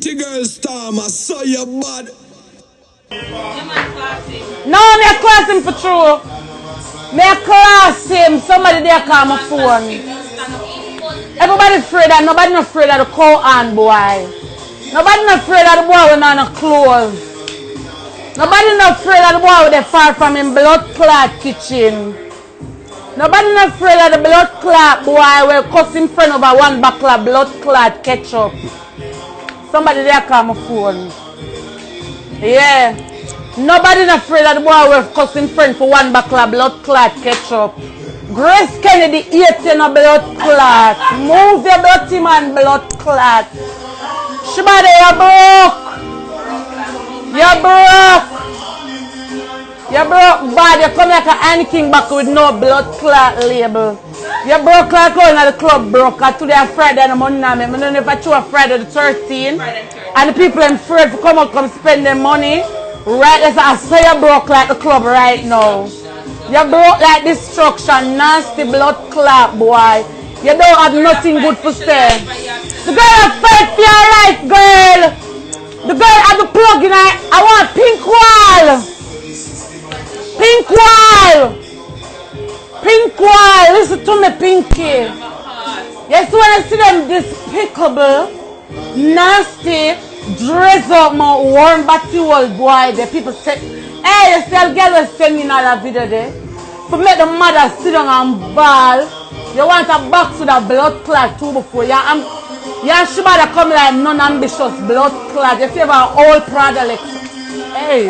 pretty girl Storm, I saw your bad. No, me a class him for true. Me a class him. Somebody there call my phone. Everybody afraid that nobody not afraid of the cow on boy. Nobody not afraid of the boy with no clothes. Nobody not afraid of the boy with the far from him blood clot kitchen. Nobody not afraid of the blood clot boy will cuss him friend over one buckle of blood clot ketchup. Somebody there call my phone. Yeah. Nobody not afraid of the boy will cuss him friend for one buckle of blood clot ketchup. Grace Kennedy ate in a blood clot. Move your dirty man blood clot. Shebada, you broke. You broke. You broke bad. You come like a Annie King back with no blood clot label. You broke like going at the club broke. Today Friday and Monday. I don't know if I show a Friday the 13th. And the people are afraid to come out come spend their money. Right, as I say you broke like the club right now. You broke like destruction, nasty blood clot boy. You don't have nothing good to say. The girl has fight for your right, girl. The girl had the plug in her. I want pink wall. Pink wall. Pink wall. Listen to me, Pinky. Yes, when I see them despicable, nasty, dress up my warm body old boy, the people say, hey, you see a girl will send me another video there. To make the mother sit down and ball. You want a box with a blood clot too before. Yeah, Shebada come like non-ambitious blood clot. You favor an old product. Hey.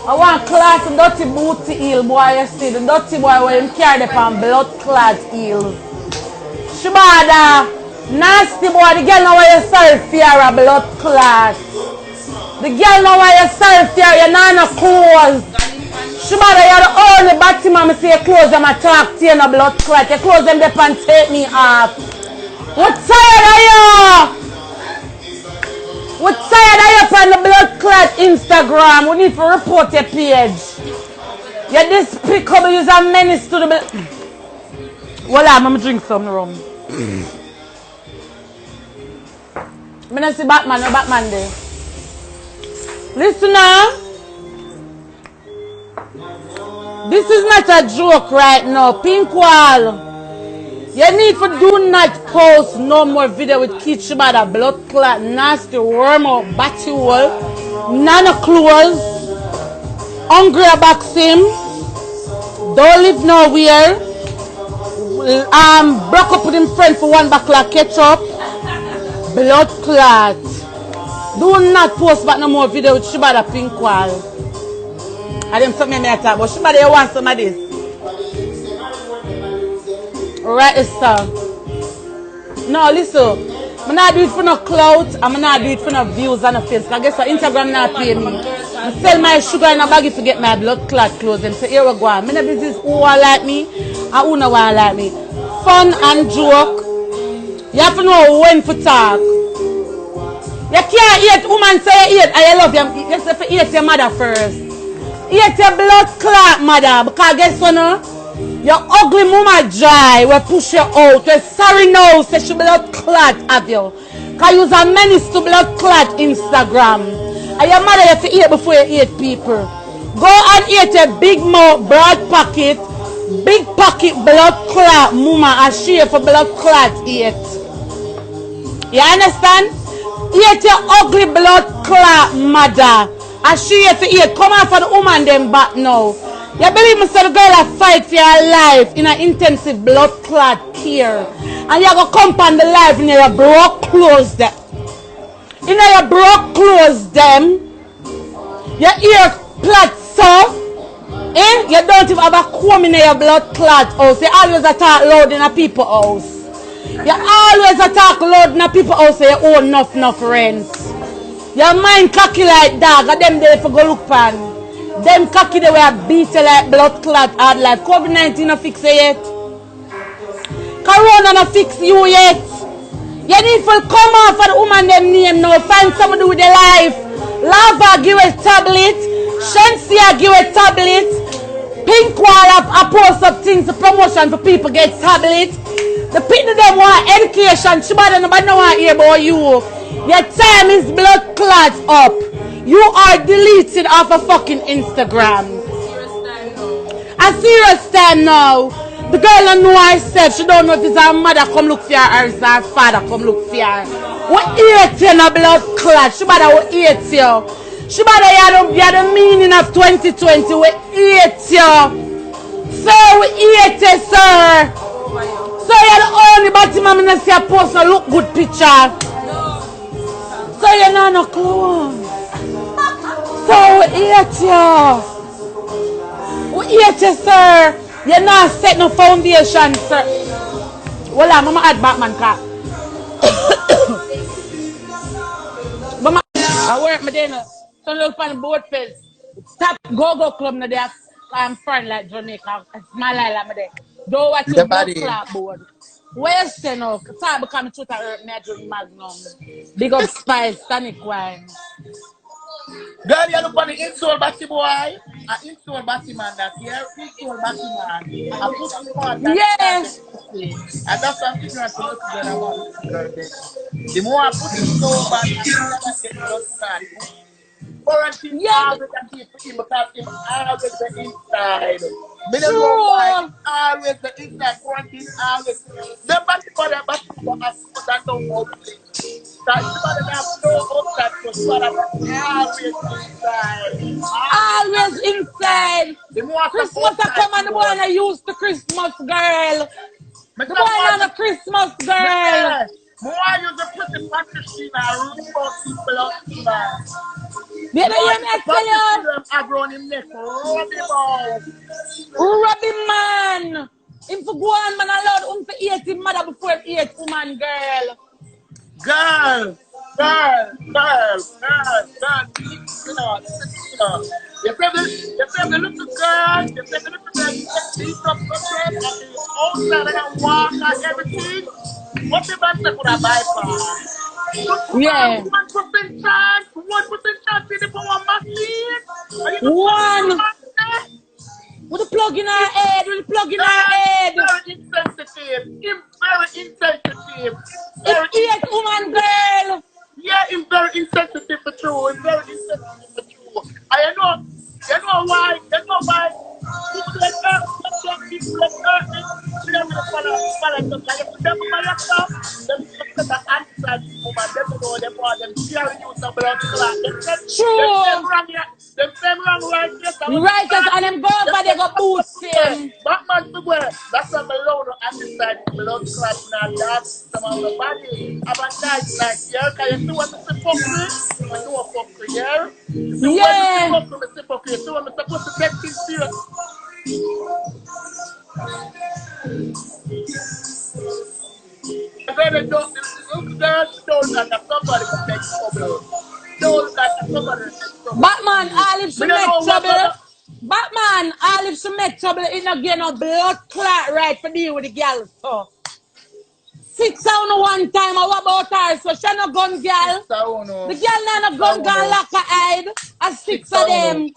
I want class dirty booty heel boy, you see. The dirty boy where him carry upon blood clot heels. Shebada, nasty boy, the girl know why you sorry for a blood clot. The girl know why you sorry for your nana clothes. Shebada, you're the only batty man see your clothes them a talk to you in a blood clot. Your clothes them dep and take me off. What tired of you? What tired of you on the blood clot Instagram? We need to report your page. You're despicable, you're a menace to the blood. Well, I'm gonna drink some rum. I'm gonna see Batman or Batman there. Listen now. This is not a joke right now. Pink wall. You need to do not post no more video with kids about a blood clot, nasty worm or batty wall, none of clothes, hungry box him, don't live nowhere, broke up with him friend for one buckle of ketchup, blood clot. Do not post back no more video with Shebada pink wall. I didn't something me talk about Shebada, you want some of this? Right, sir. No, listen. I'm not do it for no clout. I'm not do it for no views and no face. I guess Instagram not pay me. I sell my sugar in a baggie to get my blood clot clothes. And say, here we go. I'm in a business who want like me and who no want like me. Fun and joke. You have to know when to talk. You can't eat woman say you eat and you love them. You have to eat your mother first. Eat your blood clot mother. Because guess what no? Your ugly mama dry will push you out. You're sorry now, say she blood clot have you. Because you're a menace to blood clot Instagram. And your mother have to eat before you eat people. Go and eat a big mouth, broad pocket, big pocket blood clot mama and she for blood clot eat. You understand? Eat your ugly blood clot mother. And she have to eat. Come on for the woman them back now. You believe me, so the girl a fight for your life in an intensive blood clot care. And you go come on the life in your broke clothes them. In your broke clothes them. Your ear plot so. You don't even have a comb in your blood clot house. You always attack loud in a people house. You always attack loud in a people house so you own enough rent. Your mind cocky like dog and them there for go look pan. Them cocky they were beat like blood clot hard life. COVID-19 no fix you yet. Corona no fix you yet. You need to come off for the woman them name now. Find somebody with their life. Lava give a tablet. Shensia give a tablet. Pink wall up post up things for promotion for people get tablet. The people them want education. Shebada nobody no want hear about you. Your time is blood clots up. You are deleted off of fucking Instagram. A serious time now. The girl don't know herself. She don't know if it's her mother come look for her or it's her father come look for her. What hate you in a blood clot? Shebada what hate you. Shebada you the meaning of 2020. We hate you. Sir, we hate you, sir. So you're the only body man in see a post a look good picture. So you're not no clone. So we hate you. We hate you, sir. You're not set no foundation, sir. Well, I'm gonna add Batman car. But I work my dinner. So look on the boat face. Stop go club na there. I'm friend like Jamaica. Smile like my day. Don't watch the blood clot board. Where you say no? Talk become Twitter hurt me I drink Magnum. Big up Spice, tonic wine. Girl, you look on the insole batty boy. An insole batty man that here, insole batty man. I put him on that. Yes. And that's why I'm figuring out to look together. I want to look girl then. The more I put him so bad, I think that get blood clot. Quarantine always a keep for him because him always the inside. Me don't know why always the inside. Quarantine always. The batty boy and batty boy have put that no outside. That somebody have no outside, so somebody always inside. Always inside. The more Christmas I come and the boy I use the Christmas girl. The boy on a Christmas girl. More use the pretty patricina rub people up man. You know you next tell you? I've run him neck, rub him out. Rub him man. Him for go on man allowed him to eat his mother before he eat woman girl. Girl. You know. You play the little girl, you play the little girl, you beat up yourself and you outside and walk and everything. What if I say for a bypass? Yeah. 1% chance in the power machine. One. With the plug in her head, Very insensitive. It's 8 woman girl. Yeah, he's very insensitive for true. I know. You know why? People like that, people like that, they don't follow them by yourself. Them set an answer to woman. Them know them want them sharing you some blood clot. Them same wrong right here. Right, and them go over they go boost him. Batman beware. That's why I love to understand blood clot now. That's some of the body. Have a nice night here. Can you see what Mr. Fuckery? I know a fuckery here. Yeah. Mr. Fuckery. So I'm supposed to take things serious. Don't like somebody to take trouble. Don't like somebody to take trouble. Batman, all if she make trouble. Batman, all if she make trouble, it not get no blood clot right for deal with the girl. So 6 on one time, what about her? So she no gun girl. The girl not a gun girl lock her hide. And 6 of them.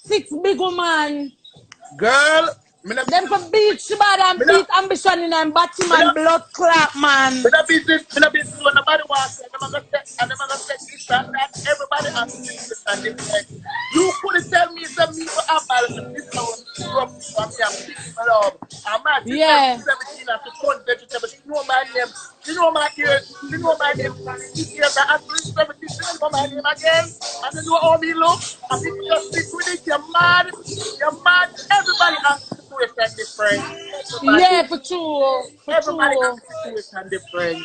6 big woman. Girl, them for beat Shebada and beat ambition in them Batman blood clot man. But beat this when nobody wants it. I'm gonna say this and that. Everybody has to do this and different. You couldn't tell me some people have this one from me and my love. I'm at 17 and to 20 vegetables. You know my name. You know my name. This year I have 17. You know my name again. And you know how me look. And people just stick with it. You're mad. Everybody has to situation different. Yeah, for true. Everybody has a situation different.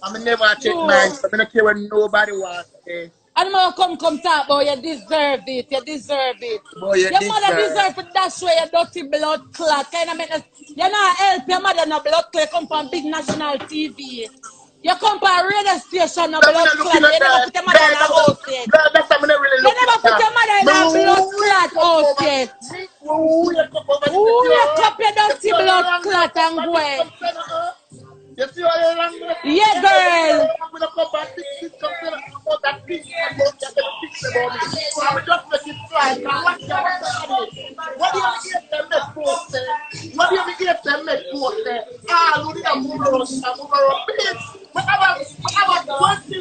I'm never check mine, so I don't care what nobody wants to say. And more come talk about you deserve it. Boy, your mother deserve to dash away your dirty blood clot. Kind of make you not help your mother no blood clot come from big national TV. You come from a radio station no blood clot. You never put your mother in a house yet. You never put your mother in a blood clot house yet. Who you cup your dirty blood clot and go? You see how you're wrong? Yeah, girl. I'm going to come back about that thing about me. I'm just making fly. What do you get them make post there? What do you get them make post there? Ah, look at that move around bitch. Whatever 20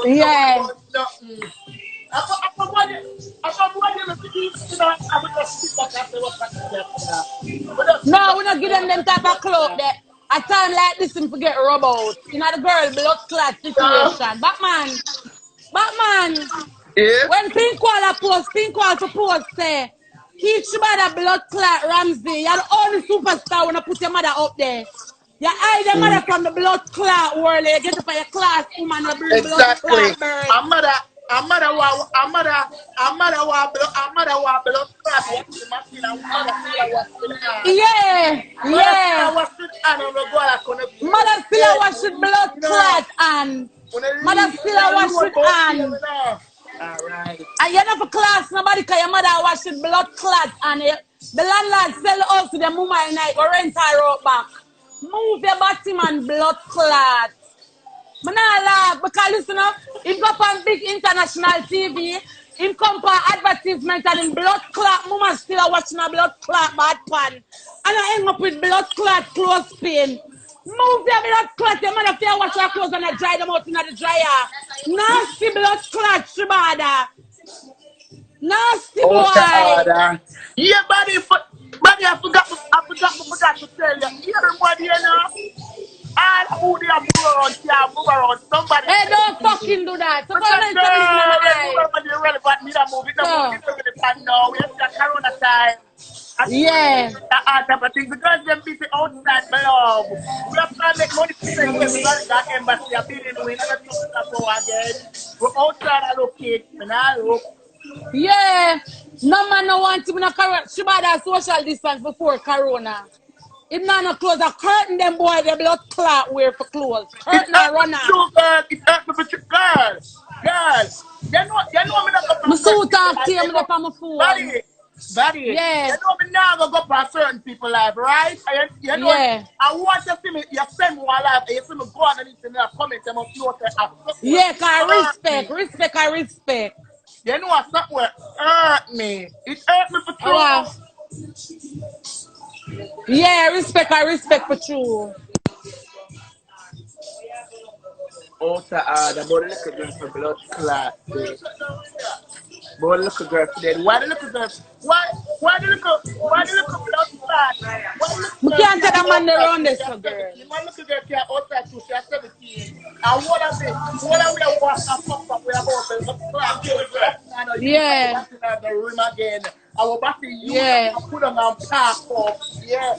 Yeah. nothing. I'm going to sit back and say what's happening. No, we don't give them type of cloak that a time like this him forget rub out. You know the girl blood clot situation. Batman, Yeah. when Pink Wall for post say, keep Shebada blood clot Ramsey. You're the only superstar when I put your mother up there. You hide your mother from the blood clot world. You get up for your class woman will bring blood Exactly. clot bird. A mother blood clot wash the machine and mother still wash with hand. Yeah, Mother still yeah. wash with hand and we go like on the Mother still a wash with blood you know, clot and when they mother leave still a that wash road with about here, hand. you know. Alright. And you're not for class nobody because your mother wash with blood clot and the landlord sell the house to the mama at night or rent her out back. Move your body man blood clot. I not laugh because listen up, him go on big international TV, him come for advertisement and him blood clot, mama still a watching a blood clot bad pan. And I end up with blood clot clothespin. Move your blood clot, your mother feel wash your clothes and I dry them out in the dryer. Nasty blood clot, Shebada. Nasty Oh, boy. God. Yeah, buddy, I forgot to tell you. Everybody, you know, all who they move around, somebody Hey, tell don't me. fucking do that. So But come that on and tell me this in my girl, when move eye. around the relevant, me that move, it don't move, So, it don't really pan now. We have the corona time. And yeah. the art of a thing, because them busy outside, my love. We have to make money to send to everybody that embassy, a building, we never talk that go again. We're outside, I locate, and I look. Yeah. No man no want to be no corona. Shebada social distance before corona. If not no clothes, a curtain them boy, the blood clot wear for clothes. It Curtain hurt and me run for off. you, girl. It hurt me for you, girl. Girl. You know me not go My past certain suit people talk to life. him You know, up on my phone. buddy. Yeah. You know me now go past certain people life, right? And you know, Yeah. I want to see me, you spend more life, and you see me go on and in a comment, you must know that I somewhere Yeah, cause hurt me. respect, I respect. You know, I somewhere hurt me. It hurt me for Oh, wow. true. Yeah, I respect for true. Also, the body look girl for blood clot. Boy, look a girl for that. Why the little girl? Why the little blood clot? Why the little We girl can't can't take a man outside around too? She this, has girl. 17. Why little girl can't outside too? She has 17. And what are we wash and fuck up? We about the blood clot. So we up and use our Yeah, body in the room again. Our body use up yeah. and put on and pack up. Yeah.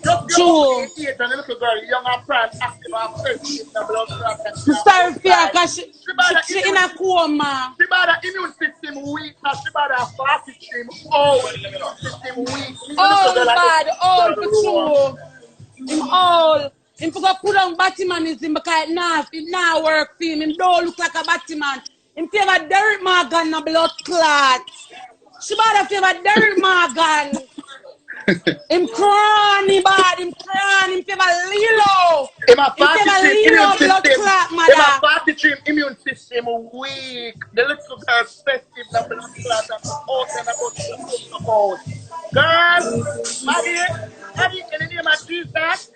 Just go up True. in age and the little girl, young and prime, active and fresh in the blood clot and I'm can't sorry for her outside. because she in a coma. Shebada immune system weak, now Shebada fast stream old, immune system weak. Me look at girl All like this bad, all girl for roar. true. Him all. Him forgot put on Batmanism because it now work for him. Him don't look like a Batman. Him favor Derek Morgan a blood clot. Shebada favor Derek Morgan. Him cranny bad, him cranny, him favor Lilo. In my Him fast favor stream immune Lilo blood system, clot, in my mother. fast stream immune system weak. The little girl festive, the blood clot, and out and about the talk about. Girl, Maddie, in the name of Jesus,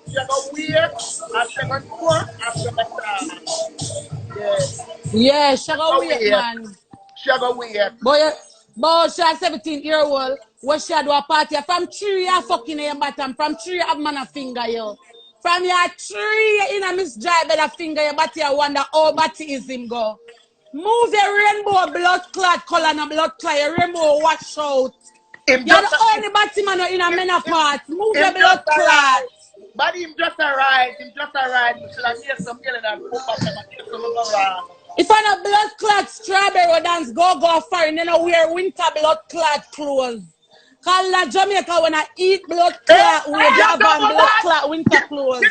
she go weak, and she go know, and she go start. Yeah, Yeah, she she go go wait, weak, man. she go weak. Boy, she a 17-year-old. What she do a party from 3 year fucking in your bottom. From 3 year have man a finger yo. From your 3 in a Miss Drive a finger your body I wonder how body is him go. Move your rainbow blood clot color and blood clot. Your rainbow wash out. Him You're just the only body man in a menopause. Move him your just blood clot. arrived. But him just arrived. We should have made some yelling and put back them and take some go wrong. If I a blood clot strawberry dance, go foreign, then I wear winter blood clot clothes. Cause like Jamaica when I eat blood clot, we have on blood clot winter clothes.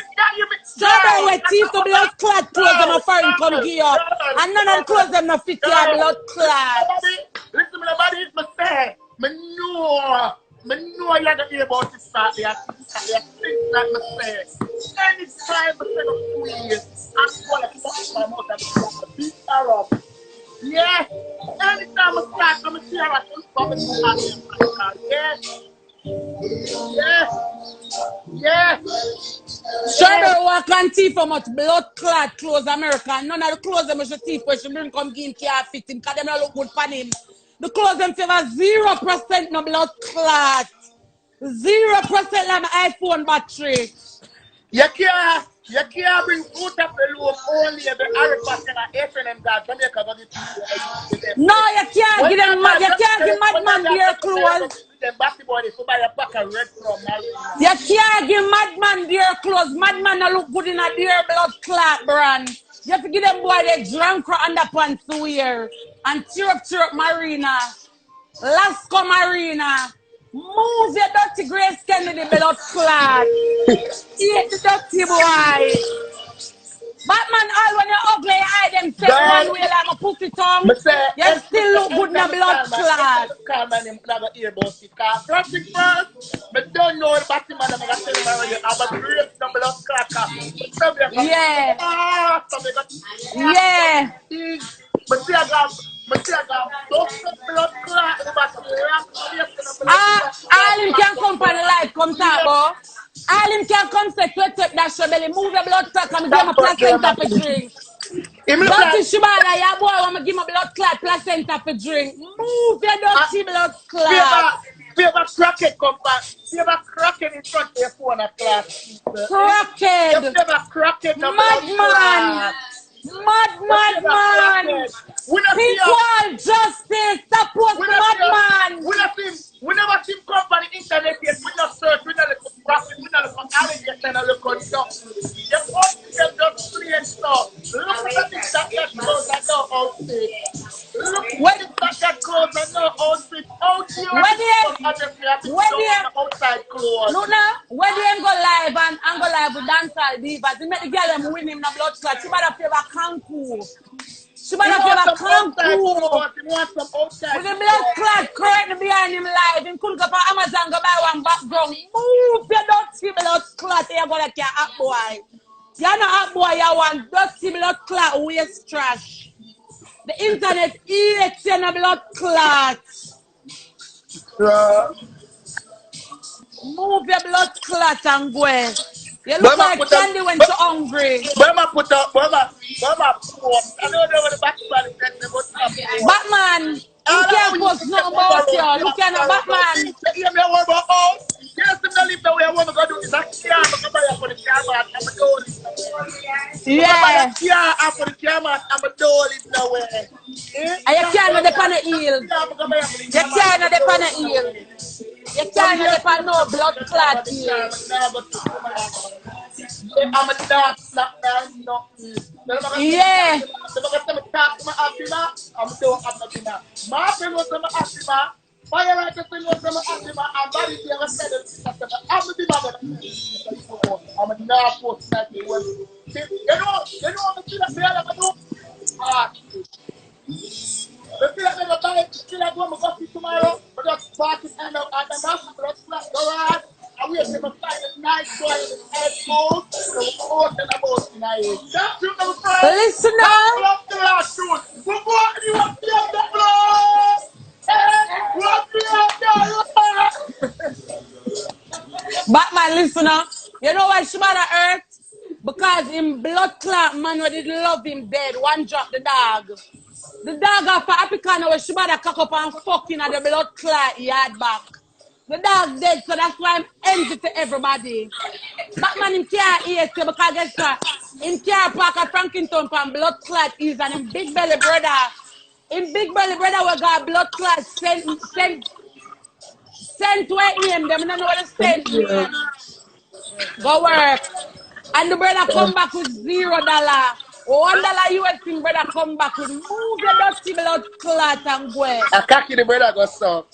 Strawberry with teeth to blood clot clothes them a foreign come give up. And none of the clothes them no fit your blood clot. Listen to nobody is me say. Me know you're the ear about this start there. Things like me say. Anytime I say no please, I'm gonna fuck my mouth and beat her up. Yeah. Anytime I start, I'm gonna see her at the top of the yeah. Yeah. Yeah. Shebada walk on teeth for much blood clot clothes America. None of the clothes them should teeth where she bring come give him can't fit him because them not look good for him. The clothes them favor 0% no blood clot. 0% like my iPhone battery. You can't bring food up the loom only the Arab and H&M guys. No, you can't give them you can't give madman their clothes. You can't give madman their clothes. Madman no look good in a their blood clot brand. You have to give them boy the drunk underpants to wear. And chirp Marina. Lasco Marina. Move your dirty Grace Kennedy blood clot. Eat the dirty boy. Batman, all when you're ugly, I them say one way like a pussy tongue. You still look good in the blood clot. First, but don't know the Batman. I'm going to tell you already. I'm a great blood clot. Yeah. Yeah. But see, I got blood clot. All him can come for the life, come talk about. All him can come say, Twep that show belly, move your blood clot, and give him a placenta for drink. Dirty Shebada, your boy want to give him a blood clot placenta for drink. Move your dirty blood clot. Favor crackhead come back. Favor crackhead in front of your phone at class. Crackhead. Favor crackhead. Madman. Madman. Equal justice. Support madman. We never see come on the internet yet. We not search. We not look for profit. We not look for alligator. We not look for stuff. You only them just free and stuff. Look at the things that goes and no outfit. Look at the things that goes and no outfit. Outside clothes. Look now, when they go live and go live with dancehall divas, they make the girl them win him the blood clot. Shebada favor Kanku. Shebada favor Kanku. With the blood clot currently behind him live, him couldn't go for Amazon go buy one background. Move your dirty blood clot. You go like your hot boy. You're not hot boy. You want dirty blood clot waste trash. The internet eats your blood clot. Move your blood clot and go. You look like Candy when you're hungry. Batman, you can't post nothing about you. Look at Batman. Yeah. And you can't depend on the heel. You can't depend on the heel. You can't depend on no blood clot heel. Yeah. Fire like a thing was I'm very never said it. I'm a now post that you know, the killer bear I do. The killer never buy it, the killer go to tomorrow, but just park it and at the master, let's go out. I will never find a nice boy in the head mode, so more than about tonight. Listen now. You want to be the floor? Batman, listen up. You know why Shebada hurt? Because in blood clot man who did love him dead, one drop the dog. The dog after Africana where Shebada cock up and fucking at the blood clot yard back. The dog dead, so that's why I'm envy to everybody. Batman him can't eat you because guess what? Him can't park at Frankington from blood clot is and him big belly brother. In Big Belly brother we got blood clot sent to name them. I don't know what the sent name. Go work. And the brother come back with $0. $1 US thing brother come back with move your dirty blood clot and go. A cocky the brother go suck.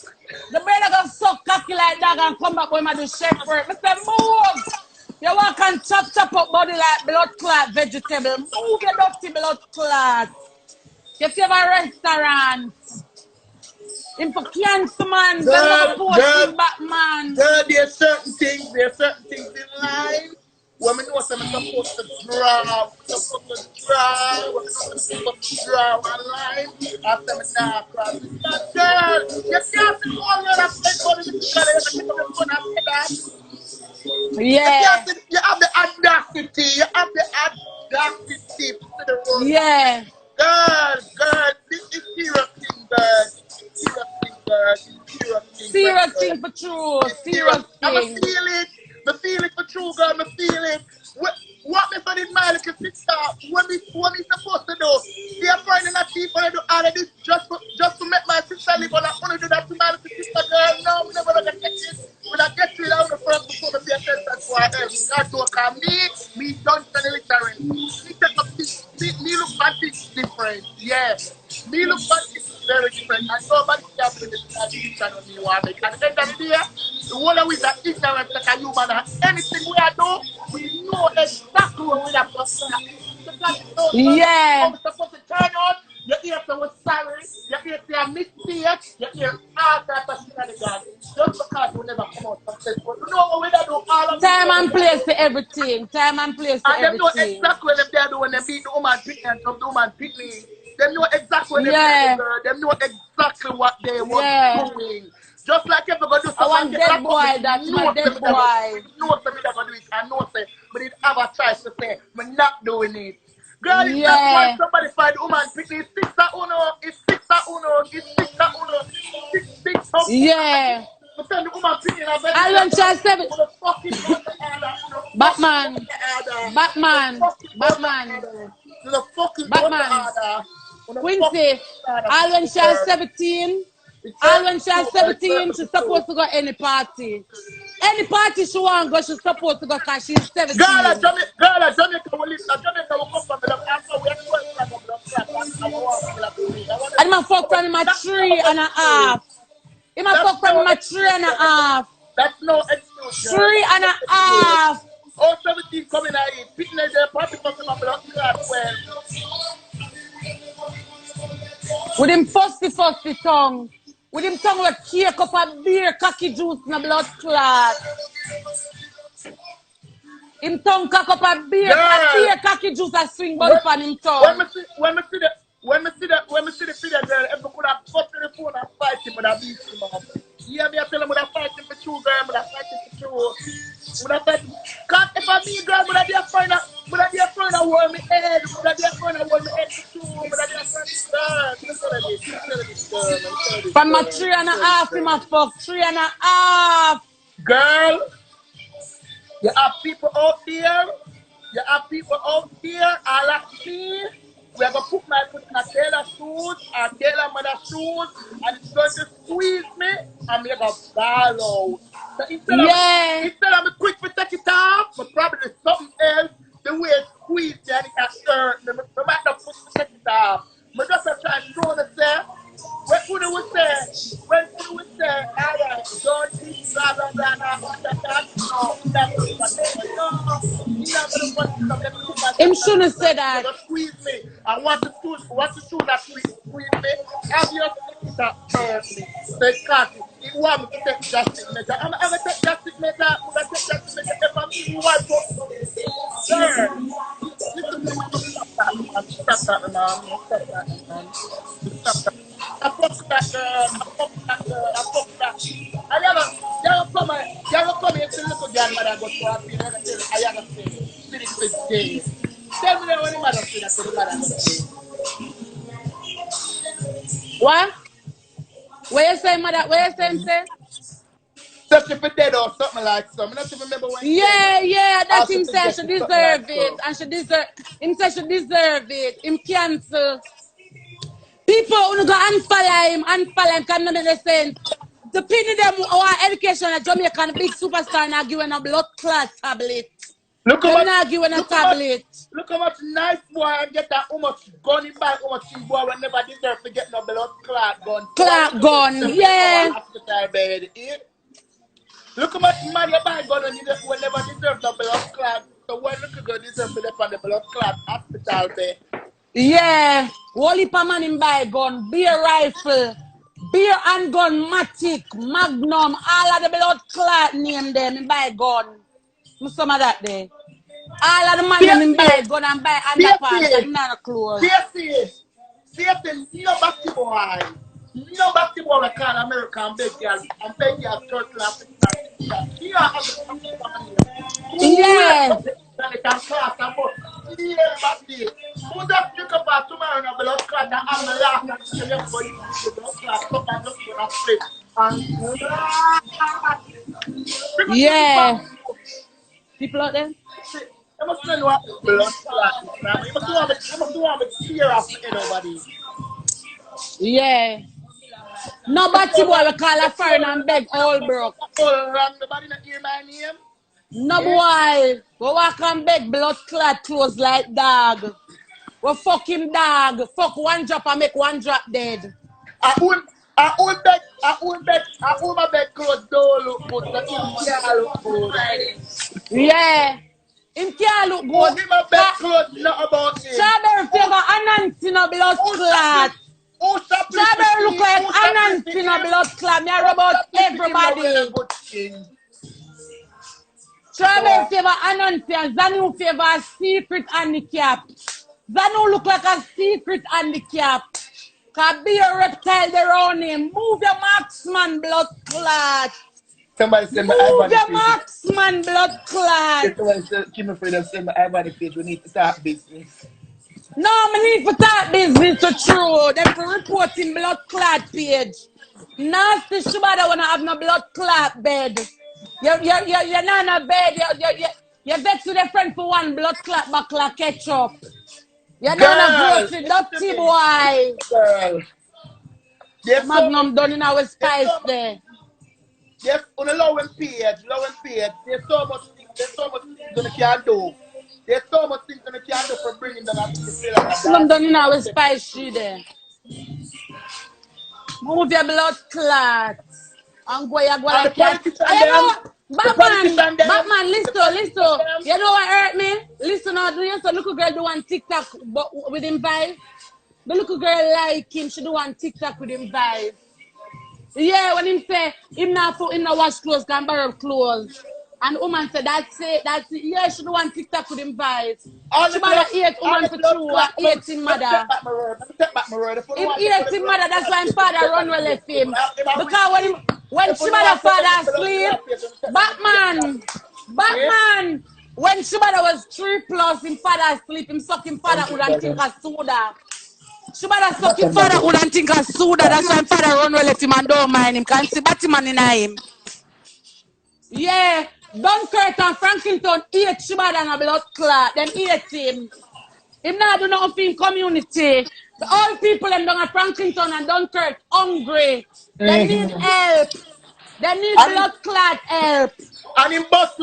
The brother go suck cocky like that and come back when I do chef for it. Mr. Move! You walk and chop up body like blood clot vegetable. Move your dirty blood clot. You see a restaurant. In for cancer man, Batman. There's certain things in life. Women know I'm supposed to draw. Online. After me now, girl, you can't see all that I'm Yeah. you have the under. audacity. You have the audacity to the road. Yeah. Girl, this is serious thing, girl. Serious thing, girl. Serious thing, Serious girl. thing for true. It's serious. Serious I'ma thing. feel it. Me feel it for true, girl. Me feel it. What me son in my little sister? What me supposed to do? They are finding a thief and I do all of this just to make my sister live and I only do that to my little sister, girl. No, I'm never gonna get it. When I get rid of the first before me pay attention to her else. God don't call me don't turn the literary. Me take up things, me look at things different. Yeah. Me look at things very different. And nobody can bring this decision on me one make. At the end of the day, the whole of we that ignorant like a human and anything we are do, we know exactly what we have to start. Because you know Yeah. how we're supposed to turn out, you hear say we're sorry, you hear say a mistake, you hear all type of shit on the God. Just because we never come out successful. You know what we do all of Time and place to everything. Time and place to and them know everything. exactly what them they do when they beat the woman picnic and the woman picnic. Them know exactly what them Yeah. they do, girl. Them know exactly what they was Yeah. doing. Just like if you go do I something and want get dead locked up, boy. That's my dead boy. know something that do it and know say, but it have a choice to say, I'm not doing it. Girl, it's not when Yeah. somebody find the woman picnic, it's six at uno, it's six at uno, it's six at uno, six something. Yeah. But then the woman picnic and I learned child seven. the fucking out the order, the fucking out Batman. the order, the Batman. fucking out the Batman. order, the fucking out the Batman. order, the fucking Quincy. order, I when she was girl. 17. It's I perfect when she true, was girl. It's 17, perfect she's true. supposed to go any party. Any party she want to go, she's supposed to go because she's Girl, 17. Jamaica will listen. Jamaica will come from me. After we have 12 flag of blood clot, I want to kill a baby. I want And to my fuck from him a that's no 3.5. excuse. Him a That's fuck from no him a excuse, girl. 3.5. That's no excuse, girl. Three That's and no a excuse. half. Oh, 17 coming at it. Fitness there, probably because of my blood clot. Well, With him fusty tongue. With him tongue with cake up a beer, cocky juice in a blood clot. Him tongue cock up a beer, girl, cocky juice a swing body when, pan him when tongue. me see the video, girl, if I could have cut to the phone and fight him, would have beat him up. Yeah, me I tell him, would have fight him for true, girl, would have fight him for true. Would have fight him. Cause if I me, girl, would have be a friend of hold me head, would have be a friend of hold me head for true, would have be a friend, girl. Let me tell you this, girl, let me tell you this, From my girl. 3.5, him a fuck 3.5. Girl, you have people out there. You have people out there, all like me. We're going to put my foot in a tailor shoes or tailor mother shoes, and it's going to squeeze me and make a ball out. So Yeah. instead of me quick to take it off, but probably something else, the way it squeezed me and it has hurt me. I might not quick to take it off. But just try to show myself. When Uno would say, all right, don't eat, blah, blah, blah, blah, no, he's not going to punch me. No, he's not going to punch me. Let me put Him myself in shouldn't say a that. going to squeeze me. I want to choose that squeeze me. Obviously, that hurt me. So it's classic. He want me to take drastic measure. I'm going to take drastic measure. I'm going to take drastic measure. If I'm even one to sir, listen to me. Stop that, man. Stop that, man. Stop that, man. Stop that. I fuck that girl. I fuck that girl. I fuck that. You ever come here to the little grandmother go to her feet and tell her, I ever say, spirit is dead. Tell me that when the mother say that to the mother go say. What? Where you say, mother? Where you say, say? Just if it dead or something like so. I don't even remember when he said that. Yeah, I that's also him think say that she it's something like deserve it. so. And she deserve, him say she deserve it. Him cancel. People who go unfollow him, can none of the sense. The pity them our education at Jamaican big superstar not giving a blood clot tablet. Look how Them much, not giving a tablet. look how much nice boy and get that how much gun in back, how much boy will never deserve to get no blood clot gun. Clot gun, yeah. Hospital bed. Look how much money you buy gun when you will never deserve the blood clot. So when look good deserve to live on the blood clot hospital bed. Yeah. Wally man in buy gun, beer rifle, beer and gun, matic, magnum, all of the blood clot name them in buy gun. Some of that there. All of the man them in buy gun and buy underpants and not clothes. Seriously, no basketball boy. No basketball I call American big girl and big girl turtle Africa. Here are the Yeah. and can Yeah. People out there? I must know what blood clot is, man. You must want me to tear off my head over there. Yeah. No batty boy we call a foreign and beg all broke. Nobody not hear my name. No boy. We walk and beg blood clot close like dog. We fuck him dog. Fuck one drop and make one drop dead. I own my bed clothes don't look good, so him can't look good. Yeah. Him can't look Who good. give my bed clothes not about him? Strawberry flavor Anansi no blood clot. Strawberry look like Anansi no blood clot. Me are about everybody. Strawberry flavor Anansi and Zanu flavor a secret handicap. Zanu look like a secret handicap. Cause be a reptile around him. Move your marksman blood clot. Somebody send my Move your marksman blood clot. Somebody said, Kim Freedom send my iBody page. We need to start business. No, I need to talk business to true. Them for reporting blood clot page. Nasty Shebada wanna have no blood clot bed. You're not in a bed. You're vex with a friend for one blood clot buckle of ketchup. You're not a grocery dirty boy. Girl. Yes, Magnum done in our spice there. Yes, on the low and page. There's so much things gonna can do. There's so much things gonna can do for bringing them up to the feel like Magnum done in our spice she there. Move your blood clot. And go like that. Batman, listen. You know what hurt me? Listen, so little girl do one TikTok with him vibe. The little girl like him, she do one TikTok with him vibe. Yeah, when him say him not put in the wash clothes, can borrow clothes. And the woman said that's it. Yeah, she do one TikTok with him vibes. She mother ate woman for true and ate him mother. Him ate him mother, that's why his father run well left him. Because when Shebada father asleep, Batman, when Shebada was 3+, him father asleep, him suck him father would and think of soda. Shebada suck him father would and think of soda, that's why him father run well left him and don't mind him, can't see Batman in him. Yeah, Dunkirk and Franklinton ate Shebada and a blood clot, them ate him. Him not do nothing in community. The old people them down at Franklinton and Dunkirk hungry. They need help. They need blood clot help. And him bust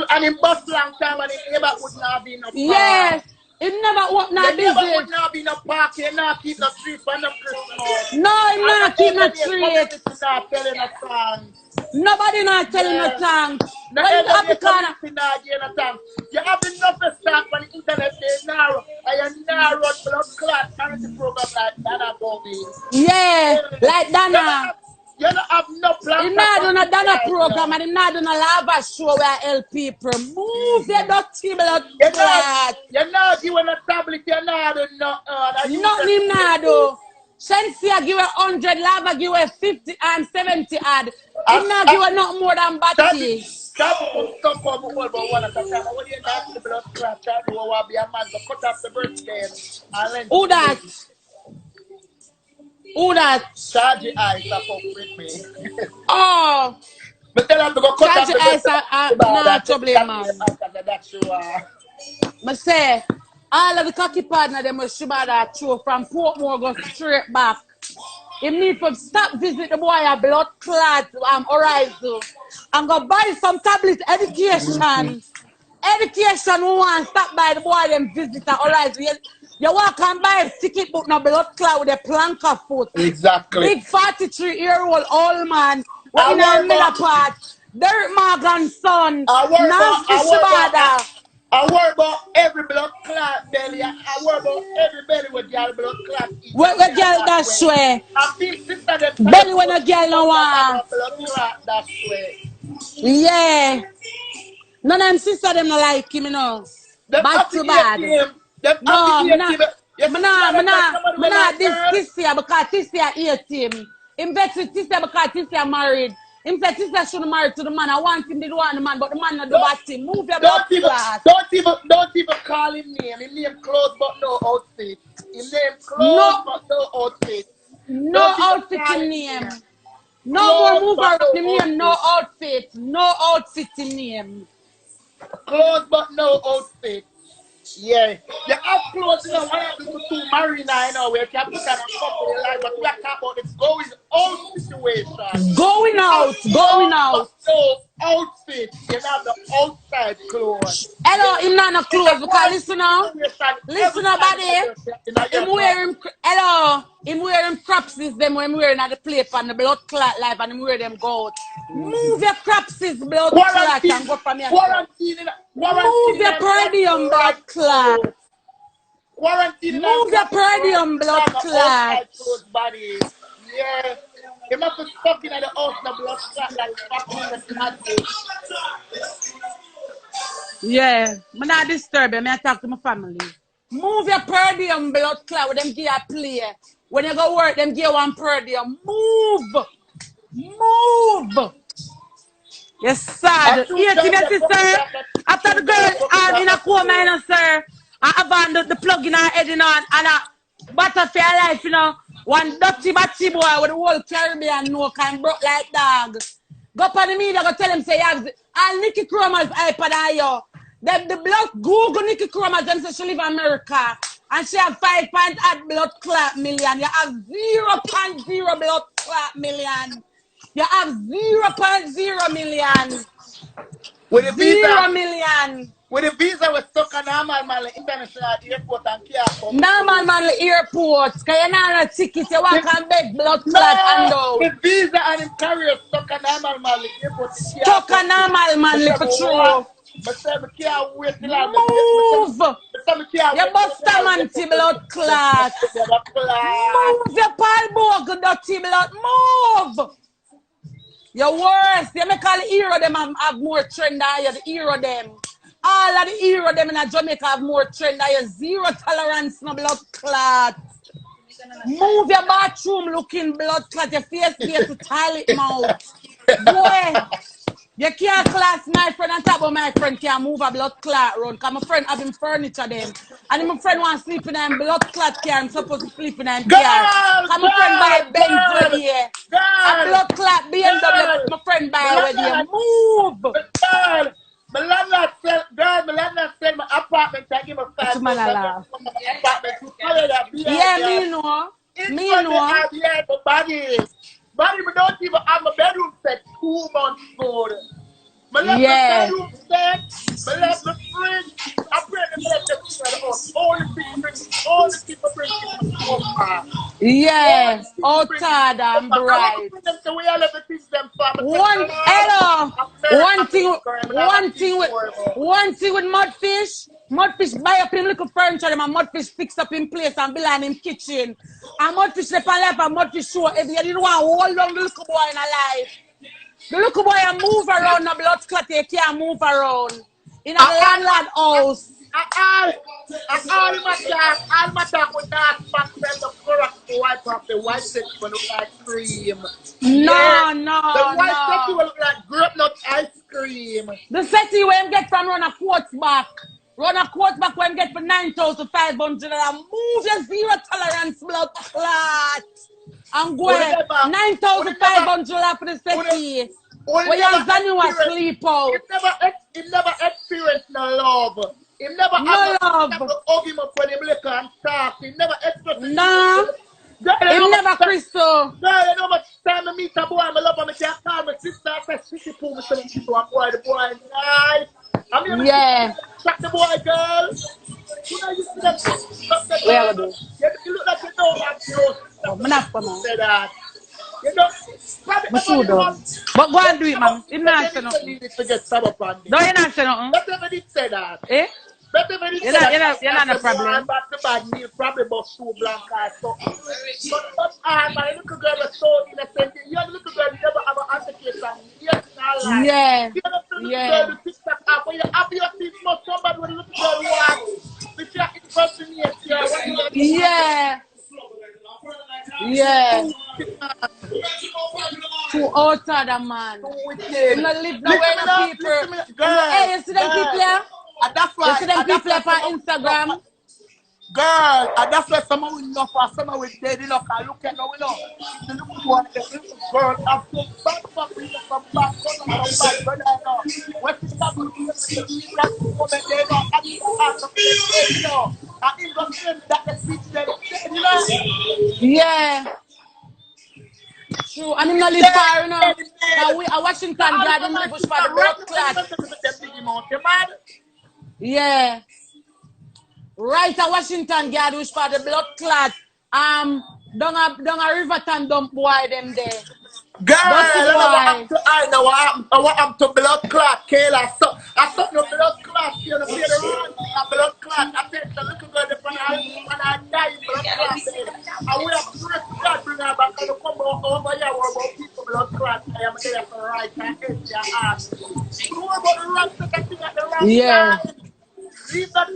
long time and he never would not be no park. Yes, it never would not business. Never would not be no park. He not keep no street for no Christmas. No, he not keep no street. Not telling a song. Nobody not telling no tongue. No, you have enough stuff on the internet, they narrow. I narrow blood clot charity program like Dana Bobby. Yeah, like Dana. You don't have no plan. Him not do no Dana program and him not do no lava show where help people. Move the dirty blood clot. You're not giving a tablet, you're not doing nothing. Nothing him not do. Shensia give a 100, lava give a 50 and 70 ad. Him not give a not more than batty. Stop for more about one at a time. When you're not the blood clot, you will be a man to cut off the birthday. Who that? Who that? Charge your eyes up with me. Oh. But tell them to go cut off the eyes not trouble, man. That's you are. I say, all of the cocky partner them was Shebada throw from Portmore go straight back. He need to stop visit the boy a blood clot horizon and go buy some tablet education. Education who want stop by the boy them visit a horizon. You walk and buy a ticket book no blood clot with a plank of foot. Exactly. Big 43-year-old old man. What in the middle part? Derek Morgan's son. Nasty Shebada. I worry about every blood clot belly. I worry about every belly with y'all blood clot. What the girl that swear? I think sister them belly when a girl no want. Blood clot that swear. Yeah. None of them sister them no like him, you know. Bad to bad. No, me not this year because this year hate him. Him vex with this year because this year married. Him said sister shouldn't marry to the man. I want him to do want the man, but the man not do bad thing. Move your blood clot. Don't even call him name. His name clothes but no outfit. His name clothes but no outfit. No outfit in name. No more move but around no him name, no outfit. outfit. No outfit in name. Clothes, but no outfit. Yeah. You have clothes, you know, one of the two marina, you know, where you can put on a couple of life, but we are talking about the going out situation. Going You have out, going clothes, but out. no outfit. You have the outside clothes. Hello, Yeah. him not no In a clothes because listen quarantine now. situation, Listen every now, time buddy. in a Him year cloth. wearing hello. Him wearing cropsies them when him wearing at the plate on the blood clot life and him wear them go out. Move your cropsies blood clot and go from here. Move Quarantine your and podium blood light clot. clothes. Quarantine and Move your podium blood clot. outside clothes body. Yeah. He must be stuck in the house the blood clot like fucking in the closet. Yeah, I'm not disturb him. I talk to my family. Move your podium blood clot with them give you a play. When you go work, them give you one podium. Move. Move. Yes, I sad. choose Yes, them yes, the fucking sir. jacket. After the Choose them girl the fucking in a coma, jacket. you know, sir. I have on the plug in her head, you know, and a butterfly life, you know. One dirty batty boy with the whole Caribbean no can broke like dog. Go up on the media, go tell him, say, all Nikki Chroma's iPad on you. The blood Google Nikki Chroma, them say she live in America. And she have 5.8 blood clot million. You have 0.0 blood clot million. You have 0.0 million. With the visa, 0 million. with the visa was stuck on normal international airport and can't come Normal through. man airport. Cause you not have a ticket. You walk and beg blood clot and No, out. the visa and him carrier stuck on normal airport. He can't Stuck a come through. normal man I said, for what? true. I said, I can't wait till I Move. can't You wait till bust a I man blood clot. class. Move your palbog dirty blood. Move. You're worse. You make all the hero them have more trend than you. The hero them. All of the hero them in Jamaica have more trend than you. Zero tolerance, no blood clot. Move your bathroom looking blood clot. Your face get to toilet mouth. Boy, you can't class my friend and talk about my friend can't move a blood clot run. Cause my friend having furniture them. And my friend want to sleep in a blood clot car. I'm supposed to sleep in a car. Cause my friend buy Benz with you. A blood clot BMW my friend buy with you. Move. My landlord sell my apartment to give me What's my $5,000 for my apartment to follow that Yeah, behind me know. it's Me going to know. have yeah, my body. Body, we don't even have my bedroom set 2 months old. I left my Yeah. bedroom set. I left my fridge. I pray the left everything at the house. All the people bring things to my sofa. All Yeah. the people bring things to Outside my and sofa. I want to bright. bring them to where I love the things them for. I say, One God, hello. I'm married to this girl. I'm not One going thing with forever. mudfish. Mudfish buy up him little furniture them and mudfish fix up in place and build in him kitchen. And mudfish left and left and mudfish show if you didn't want to hold on the little boy in a life. The little boy and move around the blood clot he can't move around. In a landlord house. All my talk with that back then the Clorox to wipe off the white set will look like cream. Yeah. The white set will look like grape nut ice cream. The setty when get from run a quartz back. Run a quartz back when get for 9,500 and move your zero tolerance blood clot. And go ahead. 9,500 for the setty. When you're done, you are sleep out. He never experienced no love. He never no love. Never hug him up when he lick and talk. He never expressed it. Nah. He never Crystal. Girl, you know much time I meet a boy, I love him, I can't call my sister, I say, sweetie poo, me tell him, boy, the boy nice. I'm here yeah. Check the boy, girl. You know, you see that? Where are you? You look like you know that close. I'm not for now. Say that. You know, but go and do it, man. You're not saying nothing. No, you're not saying nothing. Better did say that. Eh? You're not a problem. Back to bad meal, probably about 2 blank or something. But my little girl was so innocent. You're the little girl, you never have an altercation. Yes, not yeah. You're the little girl, the TikTok app, when you have your things, somebody with a little girl watch. Which you're impersonating. Yeah. Yeah. Too outside a man. You not live nowhere no people. Hey, you see them people here? That's why. You see them people here on Instagram? Girl, and that's why someone will know for someone will dead enough. I look at now, you know. The little one, the little girl, have some bad family, some bad cousin, some bad brother, you know. When she start to do the that woman, they know, and he ask them to dead, you know. And he just said that the bitch them dead, you know. Yeah. True. And him not live far, you know. Now we a Washington guard, him live for the blood clot. Yeah. Right a Washington guard which for the blood clot. Down a Riverton dump boy them there. Girl, Dusty I know what boy. happened to I know what happened to blood clot, Kayla. So I saw no blood clot, you know, pay the rent, a blood clot. I said the little girl the front and I die blood clot there. And we have to rest God bring her back and come over here about people blood clot. I am there for right and edge your ass. You know about the wrong thing at the wrong Yeah. time. Leave that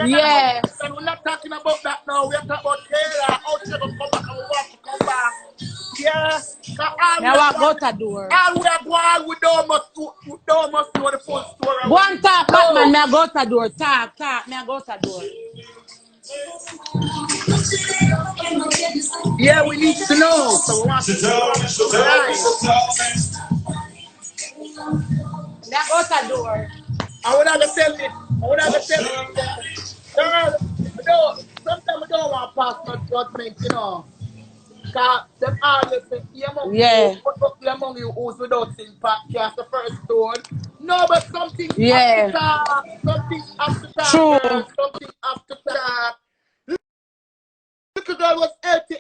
Yeah. we're not talking about that now. We're talking about Kayla. How she gonna come back and we want to come back. Yeah. Now I go to door. All we are going, we don't must know the full story. One talk, Batman, me I go to door. Talk, me I go to door. Yeah, we need to know. So we want to know. Me I go to door. I would have to tell you. Girl, sometimes I don't want to pass no judgment, you know. Because them always say, among you who's without sin cast the first stone. No, but something have to talk. Something have to talk. True. Girl. Something have to talk. Little girl was 80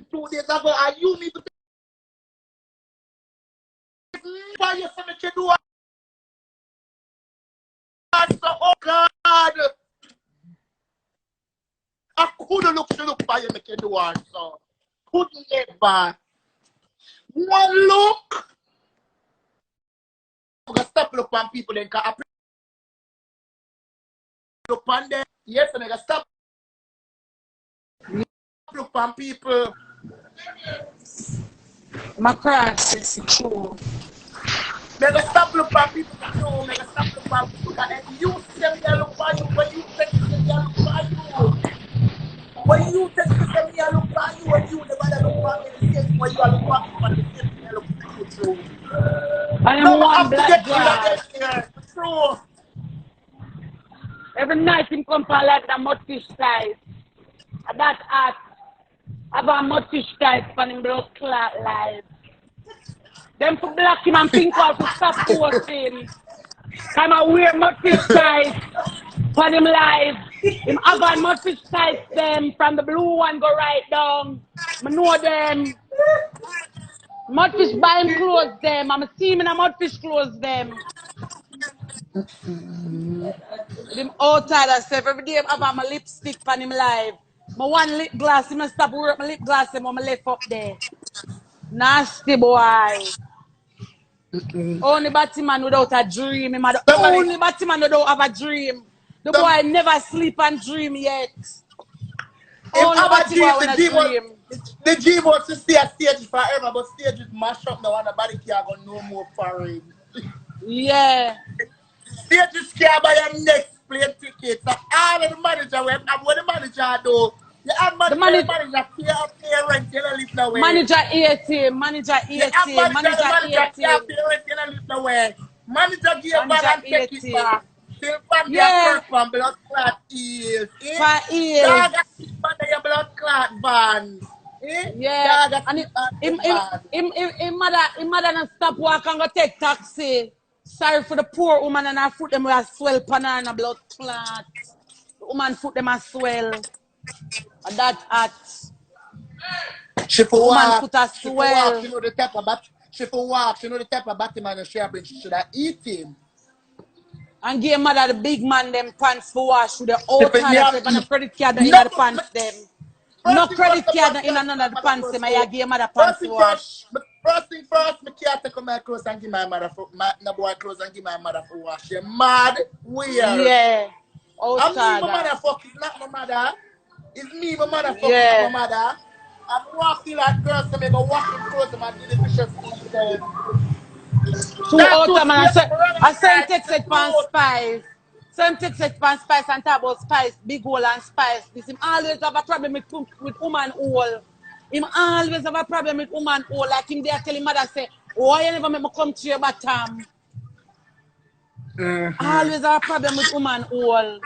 2 days ago, and you need to why you say that you do so, oh God. I couldn't look for you make you do it, so. Couldn't ever. One look. I'm going to stop look on people then, because I look on them. Yes, and I got stop look on people. My crash is true. I got stop look on people too. I got stop look on people. And you say me I look for you, when you say me I look for you. When you say me I look for you, when you never look for me, the same way you look for me, the same thing I look for you too. I am one black guy. True. Every night him come for like the mudfish size. That art. Have a mudfish size for him blood clot live. Them for black him and pink out to stop posting. Come and wear mudfish size for him live. Him have a mudfish size them from the blue one go right down. I know them. Mudfish buy him clothes them. I'm see him in a mudfish clothes them. Him outside herself every day I have my lipstick on him live. My one lip gloss, him stop work my lip gloss him on my left up there. Nasty boy. Only Batman without a dream. Him the only Batman without have a dream. The boy never sleep and dream yet. Only Batman with a dream. The dream was to stay at stage forever, but stage is mashed up now and nobody can't go no more for him. Yeah. Stage is scared by your next plane ticket. So all of the manager, what the manager do? You have manager pay rent, you don't live nowhere. Manager 18, manager 18, manager 18. Manager give back and take it back. Till from your from blood clot ears. For ears. Dog got keep under your blood clot van. Yeah. And him mother not stop walk and go take taxi. Sorry for the poor woman and her foot them will swell pan her and a blood clot. The woman foot them a swell. And that at she for walk, foot a swell. she know the type of she for walk, she know the type of Batman and she should have eat him. And give mother the big man them pants for wash with the old hand and the credit card in the pants them. No credit card in none of the pants them. I give mother pants for wash. First thing first, me can't take my clothes and give my mother for no boy clothes and give my mother for wash. You mad? Weird. Yeah. I'm me, my motherfucker, not my mother. It's me, my motherfucker, not my mother. I'm walking like girls to make a washing clothes and do the vicious thing. 2 out man. I sent text at pants 5. So him take sex pan spice and talk about spice, big hole and spice. This him always have a problem with woman hole. Him always have a problem with woman hole. Like him there tell him mother say, why you never make me come to your bottom? Always have a problem with woman hole.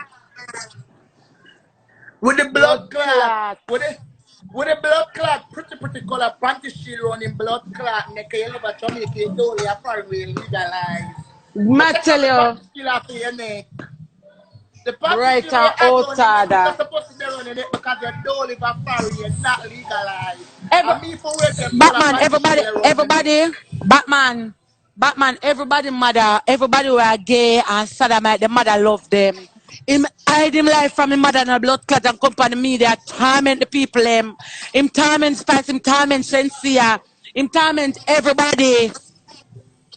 With the blood clot. Clot. With the blood clot, pretty color, panty shield running blood clot, neck you live at Jamaica, you don't have to legalize. You Me take tell off the you, panty shield off of your neck. The panty right shield when you and add on your neck, you're not outside. supposed to be running it because you don't live a foreign, you're not legalized. Every, And me for where them color Batman, panty shield around my neck. Batman, everybody mother, everybody who are gay and sodomite, the mother love them. Him hide him life from him mother and a blood clot and company media, torment the people him torment Spice, him torment Shensia, him torment everybody.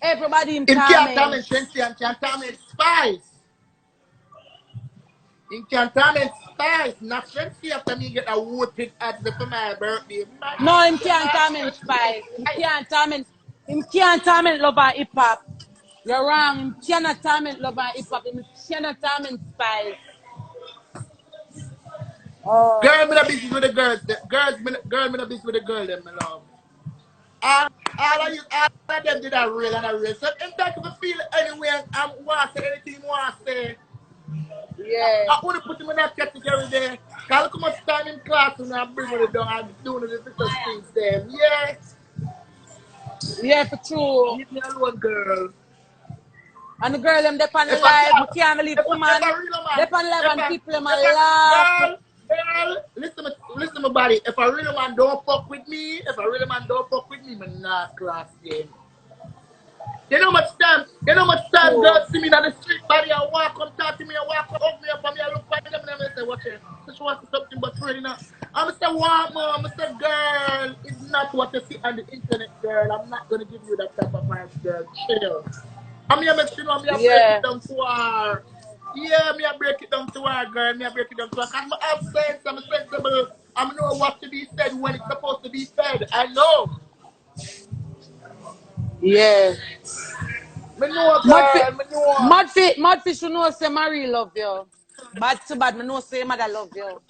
Everybody him Him can't torment. torment Shensi and can't torment Spice. Him can't torment Spice. Not Shensi after me get a wood pick at the for my birthday. Man, No, him you're can't not torment Spice. Spice. Him can't torment love and hip hop. You're wrong. Him cannot torment love and hip hop. Him cannot torment Spice. Oh. Girl, me not busy with the girls. Girl, me not busy with the girl, them, my love. All of them did a real and a real. So if that can feel anywhere, I want to say anything you want to say. Yeah. I want to put him in that category there. Cause look how much time in class and I'm bringing it down and doing the little things there. Yeah, Yeah, for true. leave me alone, girl. And the girl them they on If live, I we can't believe if woman. I real They man, on live if and I people them a if I laugh. girl, listen to my body. If a real man don't fuck with me, man not class game. You know much time True. girls see me on the street, body and walk come talk to me and walk up hug me up and me and look for them and I say, watch it. So she wants something but friend, you know. I'm say, what mom? I say, girl, it's not what you see on the internet, girl. I'm not gonna give you that type of vibes, girl. Chill. I mean, I make sure you know me I break it Yeah. down to her. Yeah, me I break it down to her, girl. Me I break it down to her. Cause I have sense, I'm sensible. I know what to be said when it's supposed to be said. I know. Yeah. Me know, Mudfish, girl. Me know. Mudfish, you know say Marie love you. Bad to bad, me know say your mother love you.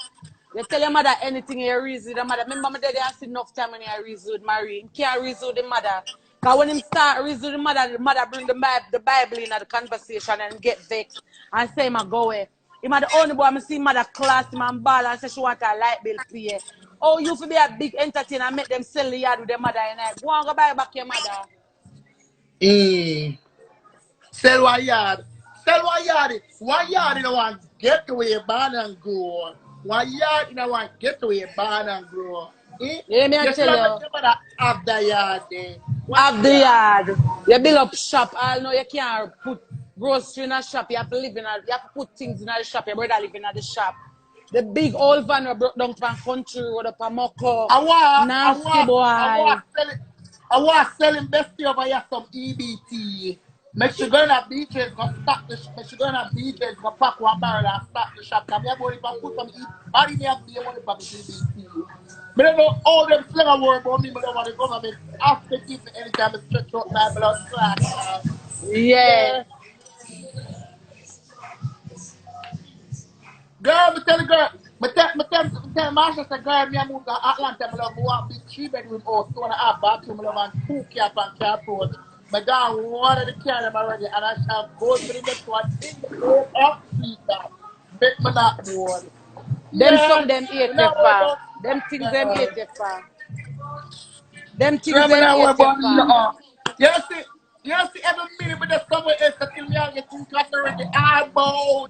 You tell your mother anything you reason with the mother. Remember my daddy has enough time when you reason with Marie. He can't reason with the mother. Because when him start reason with the mother bring the Bible in the conversation and get vexed and say him a go away. Him a the only boy I see mother class him and ball and say she want a light bill pay. Oh, you for be a big entertainer and make them sell the yard with their mother and go and go buy back your mother. Sell one yard. Sell one yard. 1 yard in a one getaway barn and grow. 1 yard in a one getaway barn and grow. Eh? Yeah, me I You should tell have you. met your mother have the yard there. What Have the yard? yard. You build up shop. I know you can't put grocery in a shop. You have to live you have to put things in a shop. Your brother live in the shop. The big old van we broke down from country road up a Moko. Nasty boy. I was selling bestie over here some EBT. Make sure go in a beaches, go stock the make sure go in a beaches, go pack one barrel and stock the shop. Cause me have money for put some body me have the money for EBT. But I don't know all them slang word about me, but I want the government have to keep me anytime I stretch out my blood clot. Yeah. Yeah. Girl, me tell the girl, me tell Marsha say, girl, me I move to Atlanta, me love, me want big 3 bedroom house, 2.5 bathroom, me love, and 2 cat and car approach. My dad one of the car them already, and I shall go to the next one in the road of street that. Make me not bored. Them Yeah, some them me hate you not worry for. about Them things them girl. hate you for. Them things Girl, me them not worry hate you about for. no. You see every minute with the somewhere else until me I get incarcerated, I bow.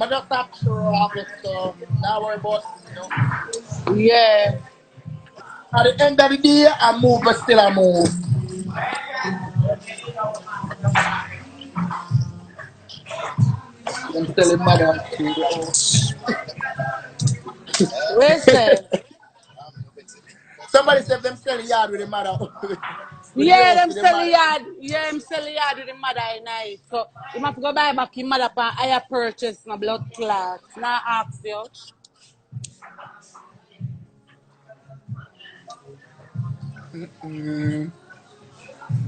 I just have trouble, so not worry about it, you know. Yeah. At the end of the day, I move, but still I move. I'm telling madam too. Where say? Somebody said them selling yard with the mother with the Yeah, house them with the sell the mother. yard. Yeah, him sell the yard with the mother at night. So he must go buy back his mother for higher purchase, no blood clot. Now ask you.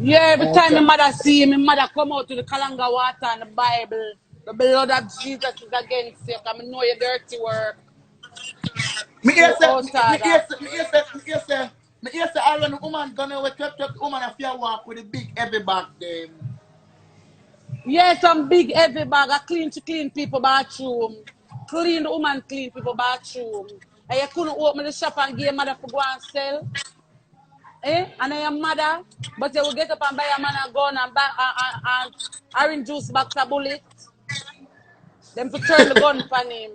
Yeah, every time my Okay. mother see him, my mother come out to the Kalanga water and the Bible. The blood of Jesus is against you. Come know your dirty work. Me You hear say, out that. all when the woman gonna with Twep, the woman have to walk with the big heavy bag them. Yeah, some big heavy bag of clean people bathroom. Clean the woman clean people bathroom. And you couldn't open the shop and give your mother for go and sell. Eh? And then your mother, but you will get up and buy a man a gun and buy and orange juice box a bullet. Them to turn the gun for him.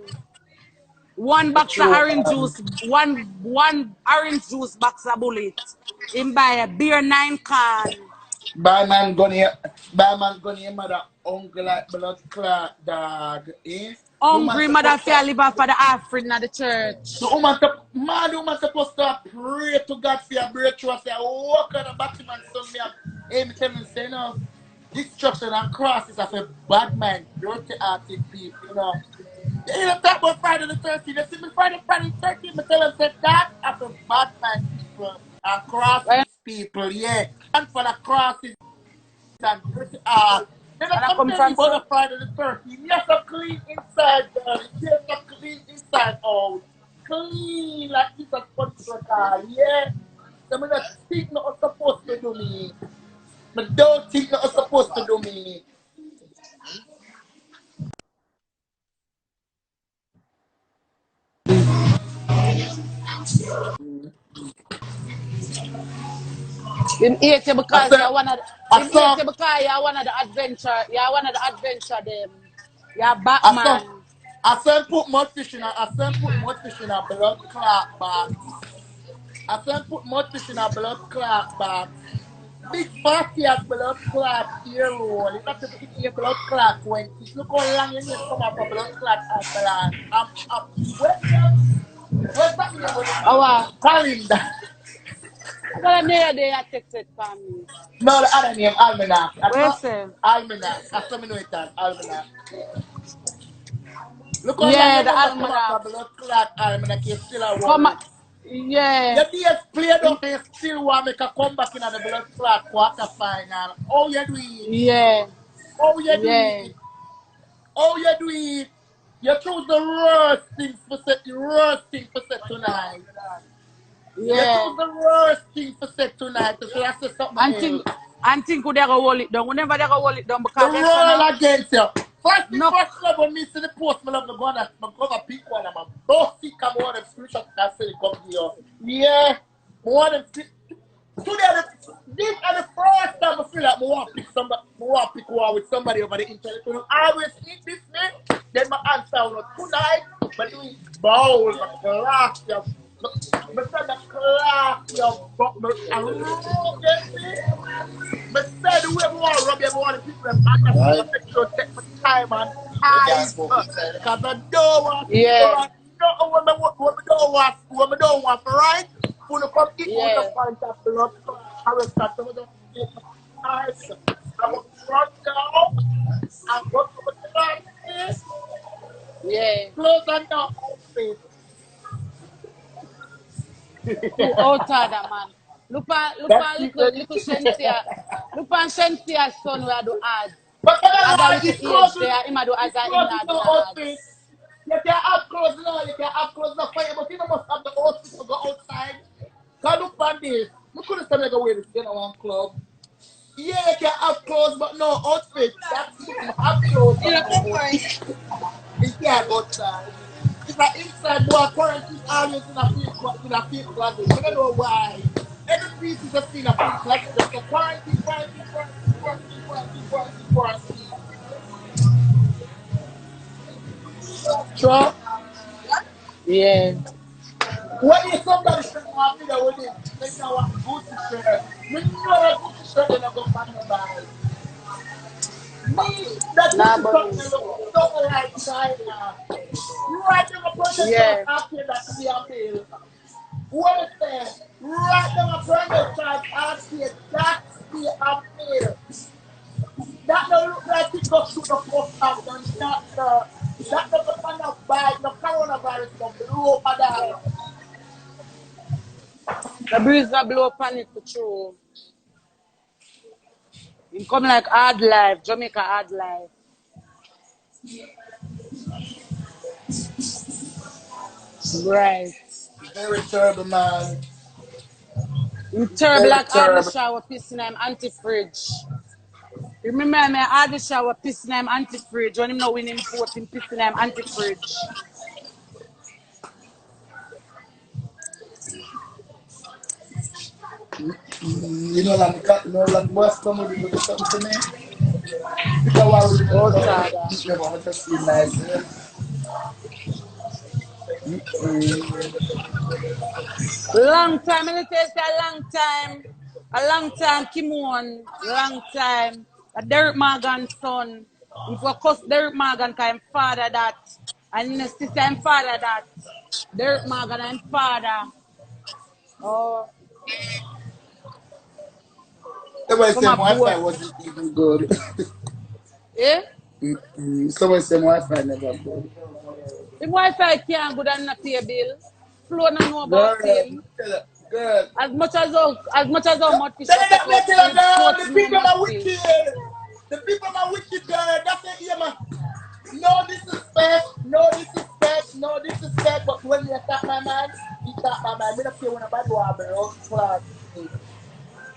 One box of True. orange juice, one orange juice box of bullet. Him buy a beer 9 can. By man gonna mother uncle like blood clot dog. Eh? The woman Hungry mother supposed to fear live off for the offering at the church. the woman supposed to pray to God for your breakthrough. I say, walk on the bottom and son me up. Hey, me tell me say no. Destruction and crosses of a bad man, dirty hearted people, you know. You know, talk about Friday the 13th. You see me Friday the 13th, me tell them say that of a bad man people and When crosses people, yeah. And for the crosses and dirty heart. Then I I come come tell you from about so the Friday the 13th. Yes, so clean inside, girl. Yes, so clean inside out. Clean like this a sponge car, yeah. So me not think not supposed to do me. Me don't think not supposed to do me. him hate you I because said, you're one of I him hate saw, you because you're one of the adventure them. You're I saw, Batman. I saw him put mud fish in a blood clot box. I saw him put mud fish in a blood clot box. Big fatty as blood clot ear roll. You got to be in your blood clot 20. Look how long your name come up a blood clot ambulance. Where's that name with it? Our Calendar. I got a near day I text it for me. No, the other name, Almanac. I Where thought say? Almanac. I saw me know it as Almanac. Look how long Yeah, your the number come up almanac. a blood clot Almanac. You still a Come worry. yeah. Your days played up and you still want to make a comeback in the blood clot quarter final. How you do it? Yeah. How you do Yeah. it? How you do it? You choose the worst thing for set tonight. You Yeah. choose the worst thing for set tonight. So I say something And else. think would they go hold it down. Whenever they go hold it down The because guess what roll now? against you. First thing No first, love when me see the post, me love the gun that my cover pick one and my boss see come on them screenshot that say it come to you. Yeah. More than today, this is the first time I feel like I want to pick somebody, I want to pick one with somebody over the internet. You know, I always eat this thing, then my answer will not tonight, but do it bowl, my class, your, but the class, your, I don't get it. But said the way we want to rub you, we want to people them understand and make sure take my time and time. Because I don't want people yeah. and no when we don't want to right. When you come hit me with the Yeah. point of blood arrest that some of them take my time. I will run down and go to the class, Yeah. close on your outfit. Too out that man. That's Look it. little Shensia. Look on Shensia's son where I do ads. But I don't Other lie, little it's age close there, him I do it's ads and him close with not do no outfit. ads. You can have clothes now, you can have clothes now fire, but you don't must have the outfit to go outside. Cause look on this. We couldn't say make a wear this in one club. Yeah, you can have clothes but no outfit. That's it. You have clothes but no outfit. You can't go outside. It's like inside boy quarantine always in a fake closet. I don't know why. Every piece is just in a fake closet. Just a quarantine. Sure. Yeah. When you somebody say want video with it, they say want Gucci shirt. Me know that Gucci shirt they not go find me buy. Me that Nah, Gucci but shirt they look so like China. Right down upon the charge yeah. after that to be a bill. What is that? Right down upon the charge after that to be a bill. That don't look like it go through the post and that doesn't kind of bad. The coronavirus go blow over that. The breeze that blow upon it for true. It come like hard life, Jamaica hard life. Right. Very terrible, man. I'm terrible Very like all the terrible. shower pissing I'm anti-fridge. Remember me all the shower pissing I'm anti-fridge. When him know when him put him pissing I'm anti-fridge. You know, like boss come with do something to me. Pick a war with me, Oh so Tada. beat me, but I just feel nice. Long time, and it takes a long time. A long time, Kimon. Long time. A Derek Morgan son. If we cuss Derek Morgan, cause I'm father that. And his sister, I'm father that. Derek Morgan, I'm father. Oh, Somebody come say a my Wi-Fi boy. wasn't even good. Eh? Somebody say my Wi-Fi never good. If Wi-Fi can't go down not pay bill. Flo don't know about Girl, him. girl. As much as how much fish Tell we her take that out little feed, girl, sports the me people are must wicked. fish. The people are wicked, girl. That's it, yeah, man. No disrespect, no disrespect, no disrespect. But when you attack my man, you attack my man. I don't care when nobody want blood clot.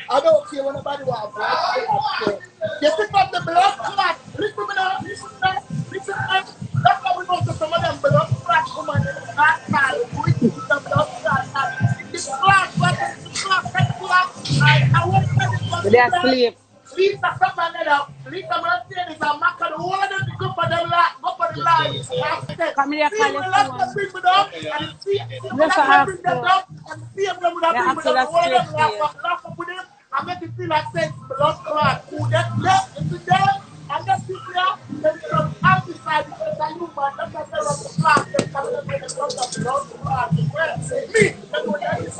I don't care when nobody want blood clot. You see from the blood clot. Listen me now, listen me now, listen me now. That's how we know that some of them blood clot woman in the black card. We keep the blood clot. It's clot, what is the clot? That clot. I want to tell you They something, are girl. slave. Lisa, come on, Lisa, I'm saying is a matter of the whole of them to go for them go for the life. I said, Come here, see call when your the last one phone. bring me down, and see when Just that one ask bring them you. down, and see if them would have Yeah, bring me ask you down. The that whole of straight them face. laugh up with them, and make it feel like sense blood clot. Who that is it there? And that is there. Then you know, I'm deciding to tell you, man, that's not the rubber clot. Them coming up with the blood clot. Well, me, that's what that is.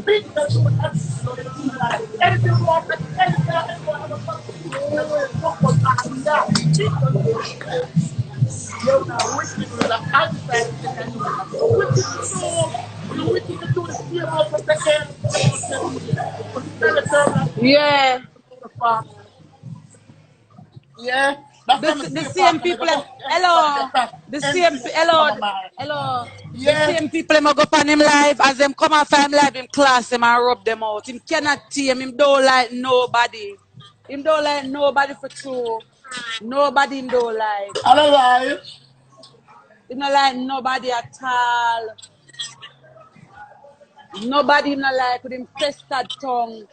Big that you would have anything wrong with anything anyone have a fuck was yeah. Big that you would have you're not wicked with the outside thing and you are wicked so you're wicked to do the same out of the air about them. But very terrible and Yeah. the farm. Yeah, that's why I'm The still same parking. I people go them. bust anybody Hello. get that The same empty hello. from my mind. Hello. The Yeah, same people them go on him live as them come off him live him class him and rub them out. Him cannot tame him don't like nobody. Him don't like nobody for true. Nobody him don't like. I don't lie. Him not like nobody at all. Nobody him not like with him festered tongue.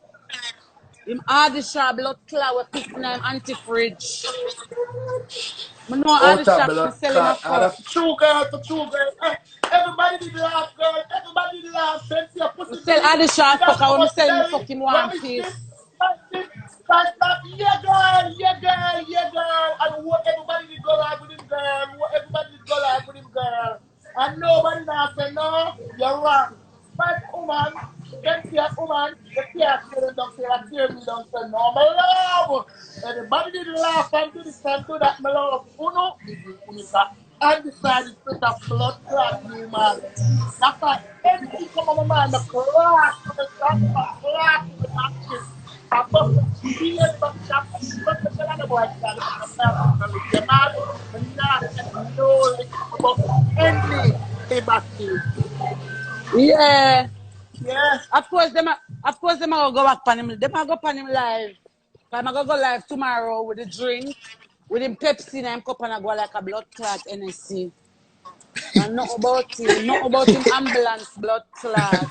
Him all the sharp blood clot with pissing him anti-fridge. I know all Out the of shop me blood sell him a clot. Ah, fuck. that's true, girl. For true, girl. Everybody did laugh, girl. Everybody did laugh. Since your Me pussy sell big, all the you shop don't fucker know when me what sell him belly. fucking When one we piece. shit, like, yeah, girl, yeah, girl, yeah, girl. And what everybody did go live with him, girl. What everybody did go live with him, girl. And nobody now say, no, you're wrong. But, woman, them see a woman, the tear tear them down, say, I tear me down, say, no, my love. Everybody did laugh and do this and do that, my love. Uno, is a undecided bit of blood clot, you man. That's why anything come on my mind, the clot to the shot, the clot to the action. I bust the beer, but shop, but the other boy, I look at the look your man, but not no lick about any liberty. Yeah. Yeah. Of course them a go back on him. Them a go on him live. I'm gonna go live tomorrow with a drink. With him Pepsi and him cup and I go like a blood clot NSC. And not about him ambulance blood clot.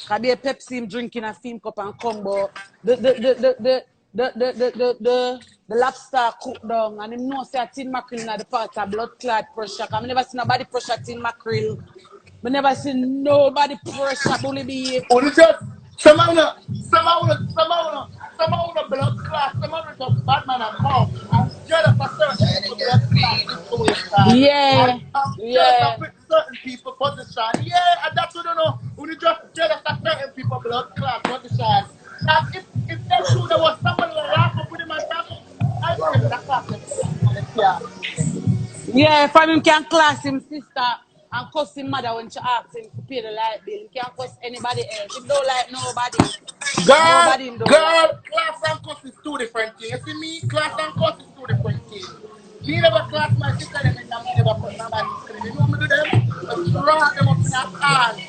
Cause be a Pepsi him drinking a film cup and combo. The lobster cook down and him know say a tin mackerel in the part of blood clot pressure. Cause I never seen nobody pressure tin mackerel. I never seen nobody pressure bully beef. Or it's just someone with a blood clot, someone with a bad man and come. I'm jealous of certain people blood clot situation. Yeah, I'm jealous of yeah, certain people position. Yeah, and that's what you know. When you just jealous of certain people blood clot position. That if them two there was someone that laugh up with him and talk, I tell you that class them yeah. yeah. From him can class him sister and cuss him mother when she asks him to pay the light bill. He can't cuss anybody else. He don't like nobody. Girl, Nobody him don't girl, like. class and course is two different things. You see me? Class and course is two different things. Me never class my sister them and me never cut my sister them. You know what me do them? I draw them up in a hand.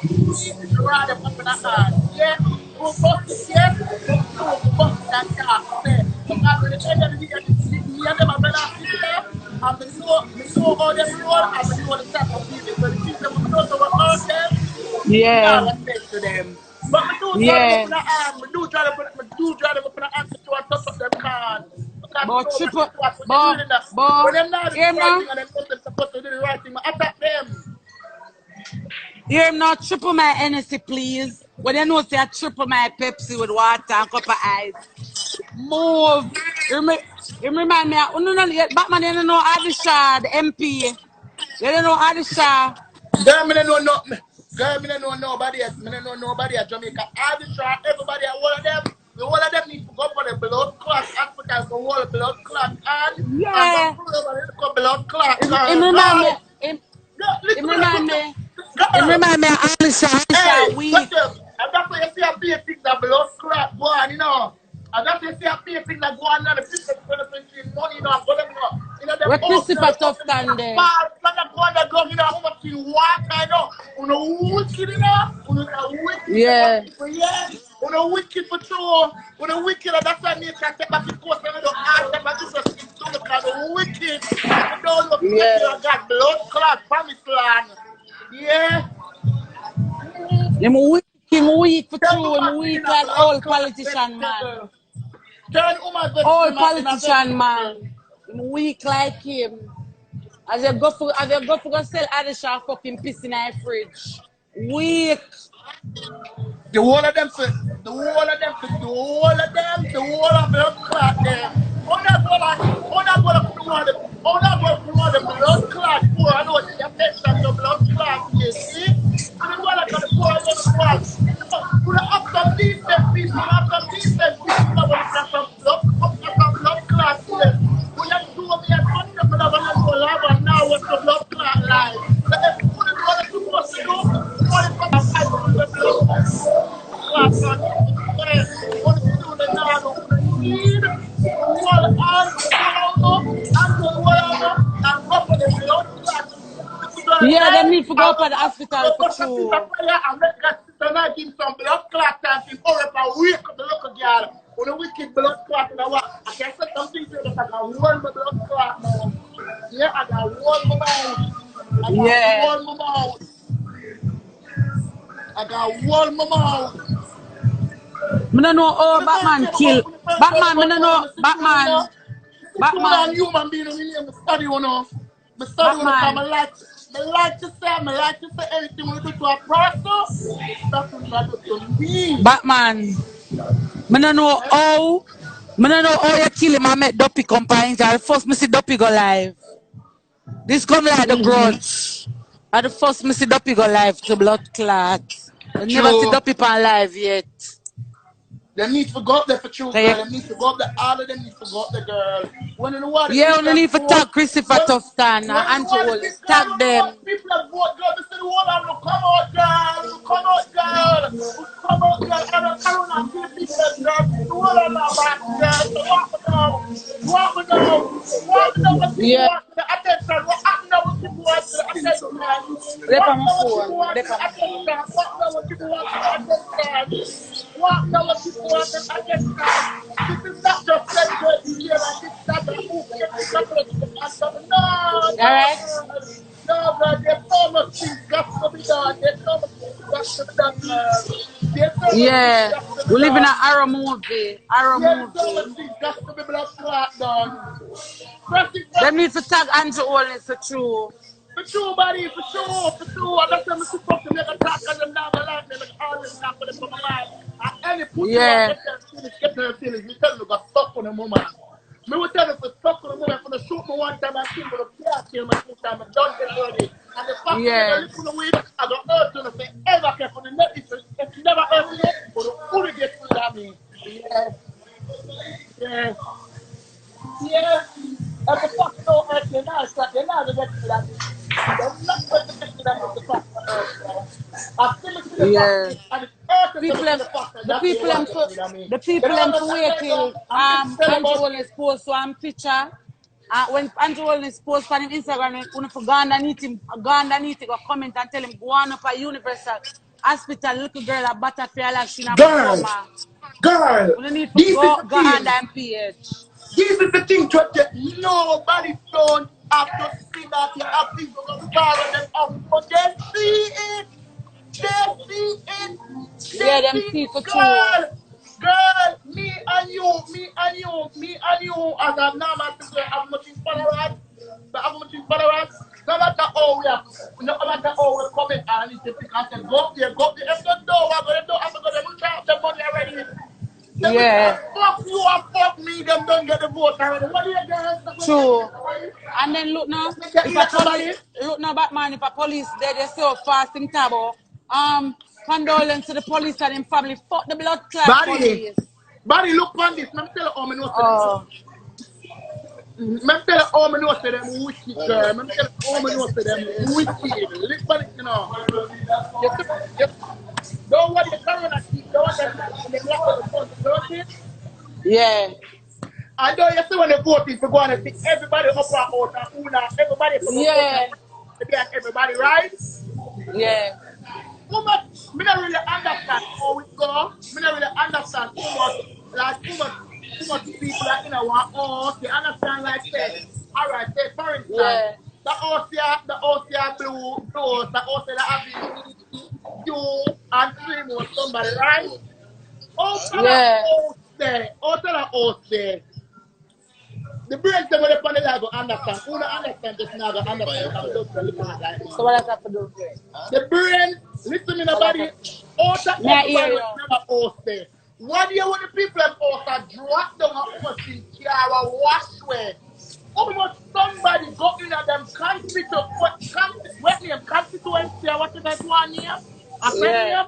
Draw them up in a hand. Yeah. Go bust it, yes. But no, go bust it and talk. Say. Because at the end of the day, me and them are brother and sister. And me know how them roll and me know the type of people. So the people that me know to hurt them, me not Yeah. gonna say to them. But me do draw them up Yeah. in a hand. Me do draw them up in a hand to try and touch up them can. Because me But know what triple, it was when they but, doing that. but, When them not do the hear right me, thing and them know them supposed to do the right thing, I attack them. hear me now, triple my Hennessy, please. When you know, say I triple my Pepsi with water and cup of ice. Move. You remind me, no, no, Batman, you don't know Adisha, the MP. You don't know Adisha. Girl, me don't know nothing. Girl, me don't know nobody else. Me don't know nobody at Jamaica. All the try, everybody, all of them. The whole of them need to go for the blood clot hospital for all the blood clot and go Yeah. through the blood clot. Him remind me, God, him, girl, him listen to remind the me, him girl. remind me of Adisha, Hey, Adisha what's weak. up? And that's why you see a basic that blood clot go on, you know. And that's why you see a basic that go on, and the people going to spend money, you know, and go them, you know, them Where house, you know, Christopher the tough house, stand there. bar, like that go on the ground, you know, how much in water, you know. You know, wicked, you know. You know, wicked, you know, Yeah. people, yeah. You know, wicked for true. You know, wicked, and that's why me can take back the course, and I don't ask them, I just sit down, because the wicked, if you don't look, you Yeah. got blood clot, promised land. Yeah. Him weak for Tell true, woman him in weak a like blood all clot politician man. vegetable. Turn woman All vegetable in a politician vegetable. man. Him weak like him. As you go for go sell Adisha fucking piss in our fridge. Weak. The whole of them for the whole of them for the whole of them, the whole of blood clot there. On that go to know the on that go to know the blood clot poor. I know it's the affection the blood clot is. See? So the one that the poor I know the poor. You know, have some decent people, have some decent people, you know, when it's got some blood clot here. When you do me and touch them, I never know love and now what's the blood clot like. So if you want to do what you're supposed to do, you want to come and fight for the blood clot on there. What if you do the now, you need the wall and the wall and the wall and go for the blood clot. Yeah, them Hey, need to I go up will at the hospital go for bust a piece of true. fire and make that sister not give some blood clot and him hurry up and wake up the local girl. When the wicked blood clot, you know what? I can say something to you that I got one my blood clot now. Yeah, I got one my mouth. I got Yeah. one my mouth. I got one my mouth. Me no know When oh the first Batman time I kill. go, when the first time I Batman, me go no to one of know my sister, you know, Batman. sister, you know, Batman. human being, you know, me study, you know. Me study, you know, because Batman. I like to say anything when you do to a person, that's what I do to me. Batman. Me no know Yeah? how. Me no know how you kill him. I met Duppy company. First me see Duppy go live. This come like the Mm-hmm. grudge. At the first me see Duppy go live to blood clot. I never see True. Duppy on live yet. They need to go up there for true, Can you girl. They need to go up there. All of them need to go up there, girl. When in the world, the yeah, people only that need to vote. tag Christopher When, Tufton and when in the Andrew world, the Wallace. people, girl, Tag when the world, them. the people that vote, girl, they say the world have to come out, girl. You come out, girl. You come out, girl. I don't know, kill people, girl. The world are not back, girl. So what me know? What me know? What me know when people Yeah. want the attention? What me know when people want the attention? Left What on my me know when people phone. want Left the on my phone. attention? What me know when people want the attention? What now what people want them attention? This is not just celebrating here and this that and who can celebrate the answer. No, no, Alright? girl. No, girl, there's so much things got to be done. There's so much things got to be done, girl. There's so much things Yeah. got to be We live in an done. horror movie. Horror Yeah, there's so much movie. things got to be blood clot done. First thing first, Them need to tag Andrew Wallace for true. for sure, buddy, for sure, for sure. And that's why I'm supposed to make a talk and them not gonna like me, like all them not gonna come alive. And any pussy want Yeah. get their feelings. Me tell you, go suck on the woman. Me will tell you to suck on the woman, for the shoot me one time and kill me, the can't kill me two times, and done get ready. And the fact that they Yeah. lip on the weed, I don't hurt you forever, care for the net, if you never hurt me, but the only get rid of me. Yeah, yeah. Yeah, and the fact don't hurt you now, so you're not going to get rid of me. You're not going to get rid of me if the fact don't hurt you. I still see the fact, Yeah. and it's hurting to People see them the fact the that you people want them to for get rid of me. the You people know them what for I'm wait saying, though? till I'm just telling Andrew about Wallace post one picture When Andrew Holness post on him Instagram, when you go underneath him, go comment and tell him go on up at Universal Hospital, little girl a butterfly like she in a Girl, coma. girl, We need to this is the go thing. under MPH. This is the thing, Twep. Nobody don't have to see that you have to go far and them out, but they see it. They see it. They Yeah, them see it. see for true. Girl, me and you as a normal people have much followers. But have much followers. No matter how we are, no matter how we comment and it's because they go up there, go up there. If they don't know what they do, I'm going to charge the money already. They will Yeah, fuck you and fuck me, them don't get the vote already. What do you guys true. And then look now, get if here a police, somebody? look now, Batman, if a police there, they so fast in tabo. Condolence to the police and them family. Fuck the blood clot Buddy, police. buddy, look on this. Let me tell you how I know to them. Oh, Let me tell you how I know to them wicked, girl. Let me tell you how I know to them wicked. Listen, you know. You see, you don't want the corona keep, don't want them lock up the country, don't you? yeah, I know you see when they vote is to go and see everybody up and out and una, everybody for go vote yeah, and everybody, right? yeah, Too much, me don't really understand how it go. Me don't really understand too much, like too much people that in our house. They understand like say, all right, say for instance, yeah, the house here blue, the house that having me, you, and three more somebody, right? Out of the yeah, house there, out of the house there. The brains them when they on the level understand. Who don't understand this now? Go understand because we don't really look like so man. what does that have to do? The brain, listen me What does nobody, that out of may I hear everybody you? with never host there. 1 year when the people have host are drop down how much in car wash way. How much somebody go in at them constituency or whatever it one name? I say Yeah. name?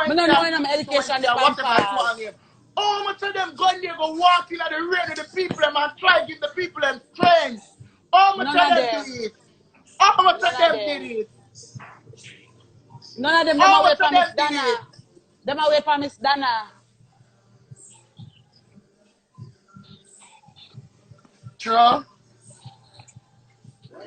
Me Consequence don't know when I'm education constituency the or whatever it pampers. one name. How much of them gun there go walk in at the rain of the people them and try to give the people them strength? How much None of of them did them. it? How much None of of them did them. it? None of them. Them How away much of from them Miss did Dana. it? Them away from Miss Dana. True.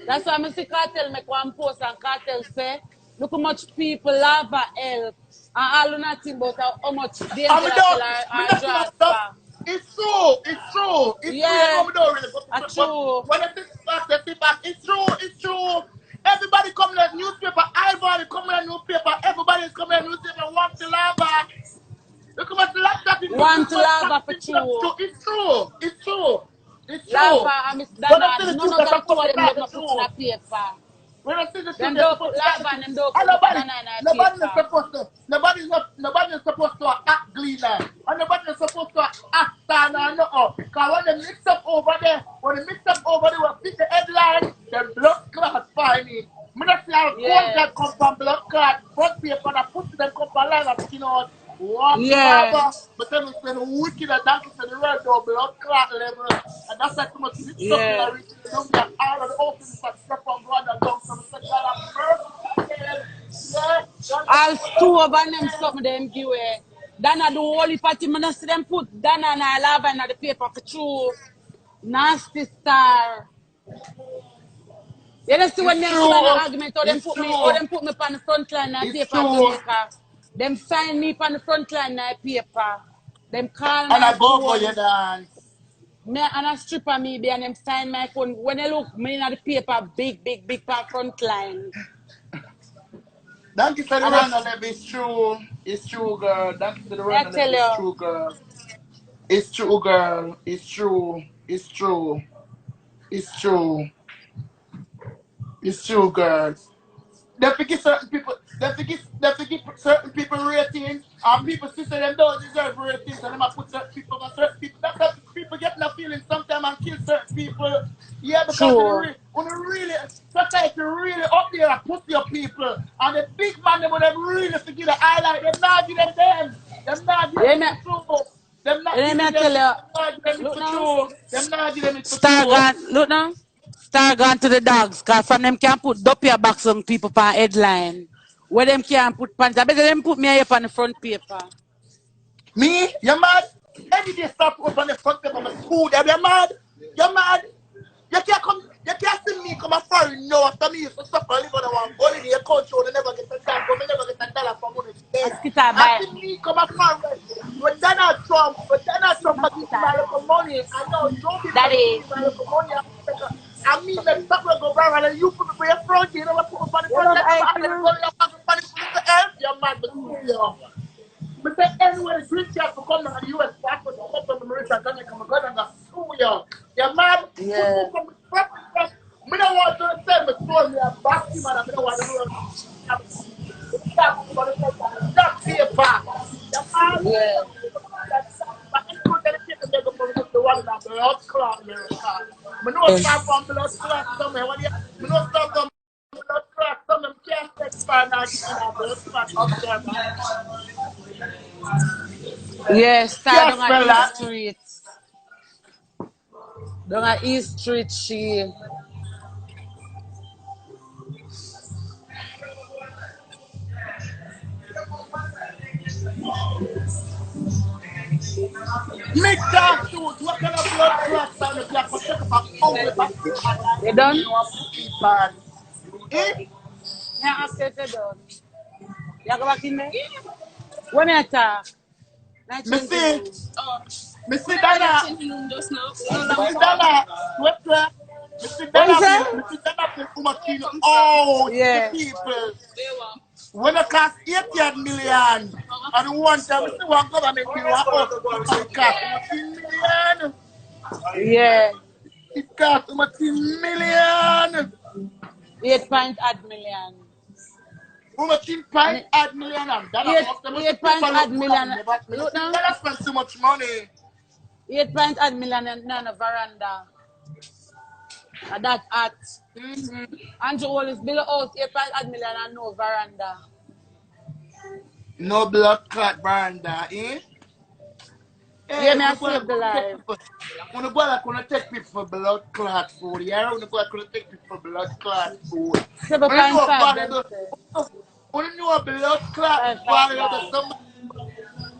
That's why I see Cartel make one post and Cartel say, look how much people love her help. And all nothing but how much danger And that tell me her not see no draws stuff. for. It's true. It's true. It's true. You know Yeah, me don't really but true. when I sit back, it's true. It's true. Everybody coming to the newspaper. Everybody coming to the newspaper. Everybody is coming to the newspaper. Want to lava. Look how much laptop is true. Look Want how to much love her for something true. true. It's true. It's true. It's true. Lava and Miss When I Dana, see the none truth, of I'm the two supposed of to them talk yet the not put in a truth. paper. When I see the truth, Them they're don't supposed put to talk the lava and truth. them don't And put Miss Dana in a paper. nobody is supposed to act gleaner. And nobody is supposed to act stand or no. Because when they mix up over there, will pick the headline, the blood clot find it. Me not see how cold Yeah. that come from blood clot, front paper, and I put them come from line of skin out. Walk to Yeah. lava, but then we spend wicked and donkey to the red door, blood clot level. And that's like too much mix up in Yeah. a region. Don't get all of the openings that step on blood and down. So we say, God have mercy. Yeah, God All have two of them mercy. something them give away. Dana do only party me not see them put Dana and I lava in the paper for true. Nasty star. You know see when It's them come in an true. argument It's or true. them put me on the front line of It's paper true. Jamaica. Them sign me on the front line of paper. Them call And my I go for your phone. dance. Me and a stripper me be and them sign my phone. When they look me in the paper, big for front line. Thank you for the And run I, on them. It's true. It's true, girl. Thank you for the me run I on them. tell It's you, true, girl. It's true, girl. It's true. It's true. It's true. It's true, girl. They forget certain people. They forget certain people ratings, and people see say them don't deserve ratings, and them a put certain people on certain people. That's how people get no feeling sometimes and kill certain people. Yeah, because true. when they really society really up there and put your people, and the big man them when them really forget the highlight, them not give them them. Them not give them Yeah, it me, for true. Them not yeah, me giving I them. tell you, Not give them it look for now. true. Them not give them it for Star true. gone, look now. Star gone to the dogs, cause from them can put doppia box on people per headline. Where them can put pants. I bet them put me up on the front paper. Me, you mad? Any day start up on the front paper of my school, them you mad? You're mad. You can't see me come a foreign now after me used to suffer live on one holiday country and never get a chance, but me never get a dollar for money spend. I see me come a foreign when Donald Trump for give me my little money, I know Joe Biden for give me my little money. I mean, make something go viral and you put me for your front, you know what, put me for the front, let me have the money, I'm not going to put it to help you, man, but you. But say anyway, the British have to come to the US passport to come to America and then come and go sue you. You're mad? Yeah. Me don't want to tell me story me a back him and I don't want to know that paper. You're mad? Yeah. But it's good that the people they go for the one in a blood clot America. Me know start from blood clot somewhere. Me know start from blood clot somewhere. Me can't take far now give me that blood clot up there, man. Yes, start Yes, on a fella. East Street. Down a East Street, she. Me can't shoot. What kind of blood clot time if you have to take up a hungry bacteria and You give me done? no sleep on? Eh? Yeah, after you done. You go back in there? When I talk, not Me changing see, room. me see Dana, me see Dana, Twep, me see What you Dana say? me see Dana play too much in out the Yeah. people. When it cost 80 million, and one time, I see one government bill, one house, it cost too much in million. Yeah. It cost too much in million. 8.8 million. How much in And price it, add million and dollar? eight After me see eight point people add look good million. and never me Look see now. dollar spend too much money. 8.8 million and none of veranda. And that at Mm-hmm. Andrew Hall is below house 8.8 million and no veranda. No blood clot Branda, eh? Yeah, Hey, me when I you go like save the take life. people, when you go like when you take people for blood clot food, yeah, when you go like when you take people for blood clots food. When you know 7.5 them valuable, say. when you know a blood clot 5.1. valuable somebody,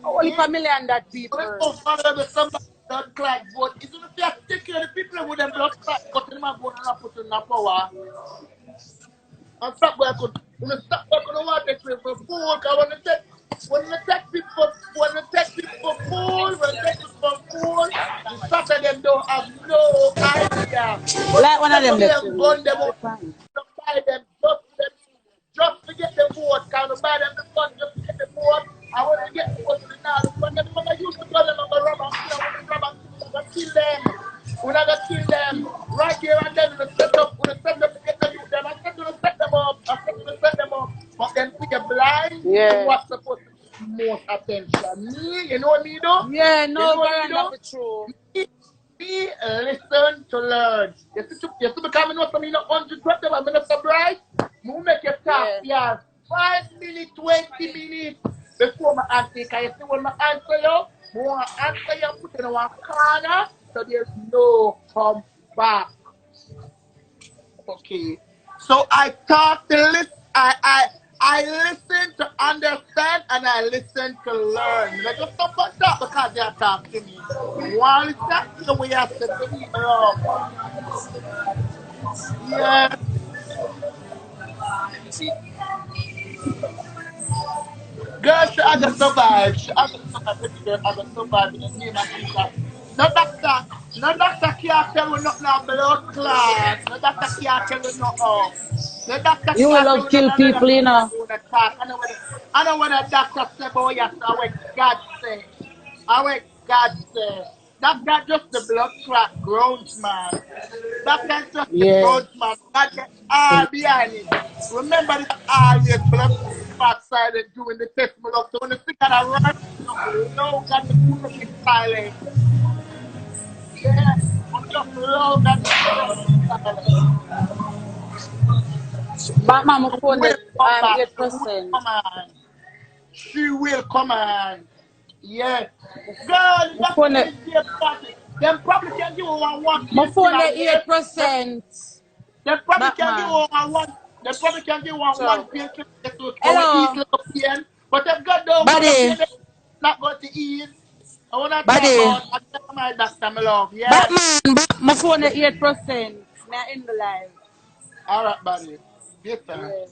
Only eh? for million that When you people. know valuable somebody blood clot vote, it's gonna be a take care of the people with them blood clot, but them are going to put in the power. And stop where I could stop where I could want to take people for food. Cause when you take people for food, when you take people for food, the stop of them don't have no idea. But Like one of them them go that them you gun them up, to buy them just to get the vote. Kind of buy them the gun just to get the vote. And when they get the vote, they now the gun them gonna use the gun them and go rob and kill. And when they rob and kill, they're gonna kill them. We're not gonna kill them. Right here and then we're set up to get the youth them. I said to set them up. I said to set them up. But then we are blind to Yeah. what's supposed to get most attention. Me, you know what me do? Yeah, You no know what me veranda do? for true. Me listen to learn. You see become me know something not 100 I'm not so bright. Me make you talk Yeah. yeah 5 minutes, 20 minutes before my answer. Can you see when I answer you? I want to answer you put in one corner so there's no come back. Okay. So I talk to listen. I listen to understand and I listen to learn. I just don't put that because they are talking to me. While it's that the way I said to me, yeah, girl, she I gonna survive. She I gonna survive. Baby girl, I gonna survive in the name of Jesus. No doctor, no doctor can't tell me nothing about blood clot. No doctor can't tell me nothing. The doctor You will can't tell love me kill nothing. The people, doctor you can't know. do the talk. I know what the doctor say, but yes, I what God say. I what God say. Doctor just the blood clot groans, man. Doctor just the Yeah. groans, man. God get all behind it. Remember this always blood clot silent doing the test, my love. So when the sick and I run, just low and the perfect silent. Yeah. When just low and the perfect silent. Batman, my She phone will that come back. She will 8%. come on. She will come on. Yeah. Girl, My that's phone the that same party. Them probably can give you one my pill phone a that year. Them, 8%. them probably can give Batman. you one. They probably can give you one So pill to ease hello. little pain. But if God don't want the Buddy. pain, it's not going to ease. I want to talk Buddy. about I tell my doctor, my love. But Yes. man, my phone at 8%. Now in the live. All right, buddy. Yes, sir. Yes.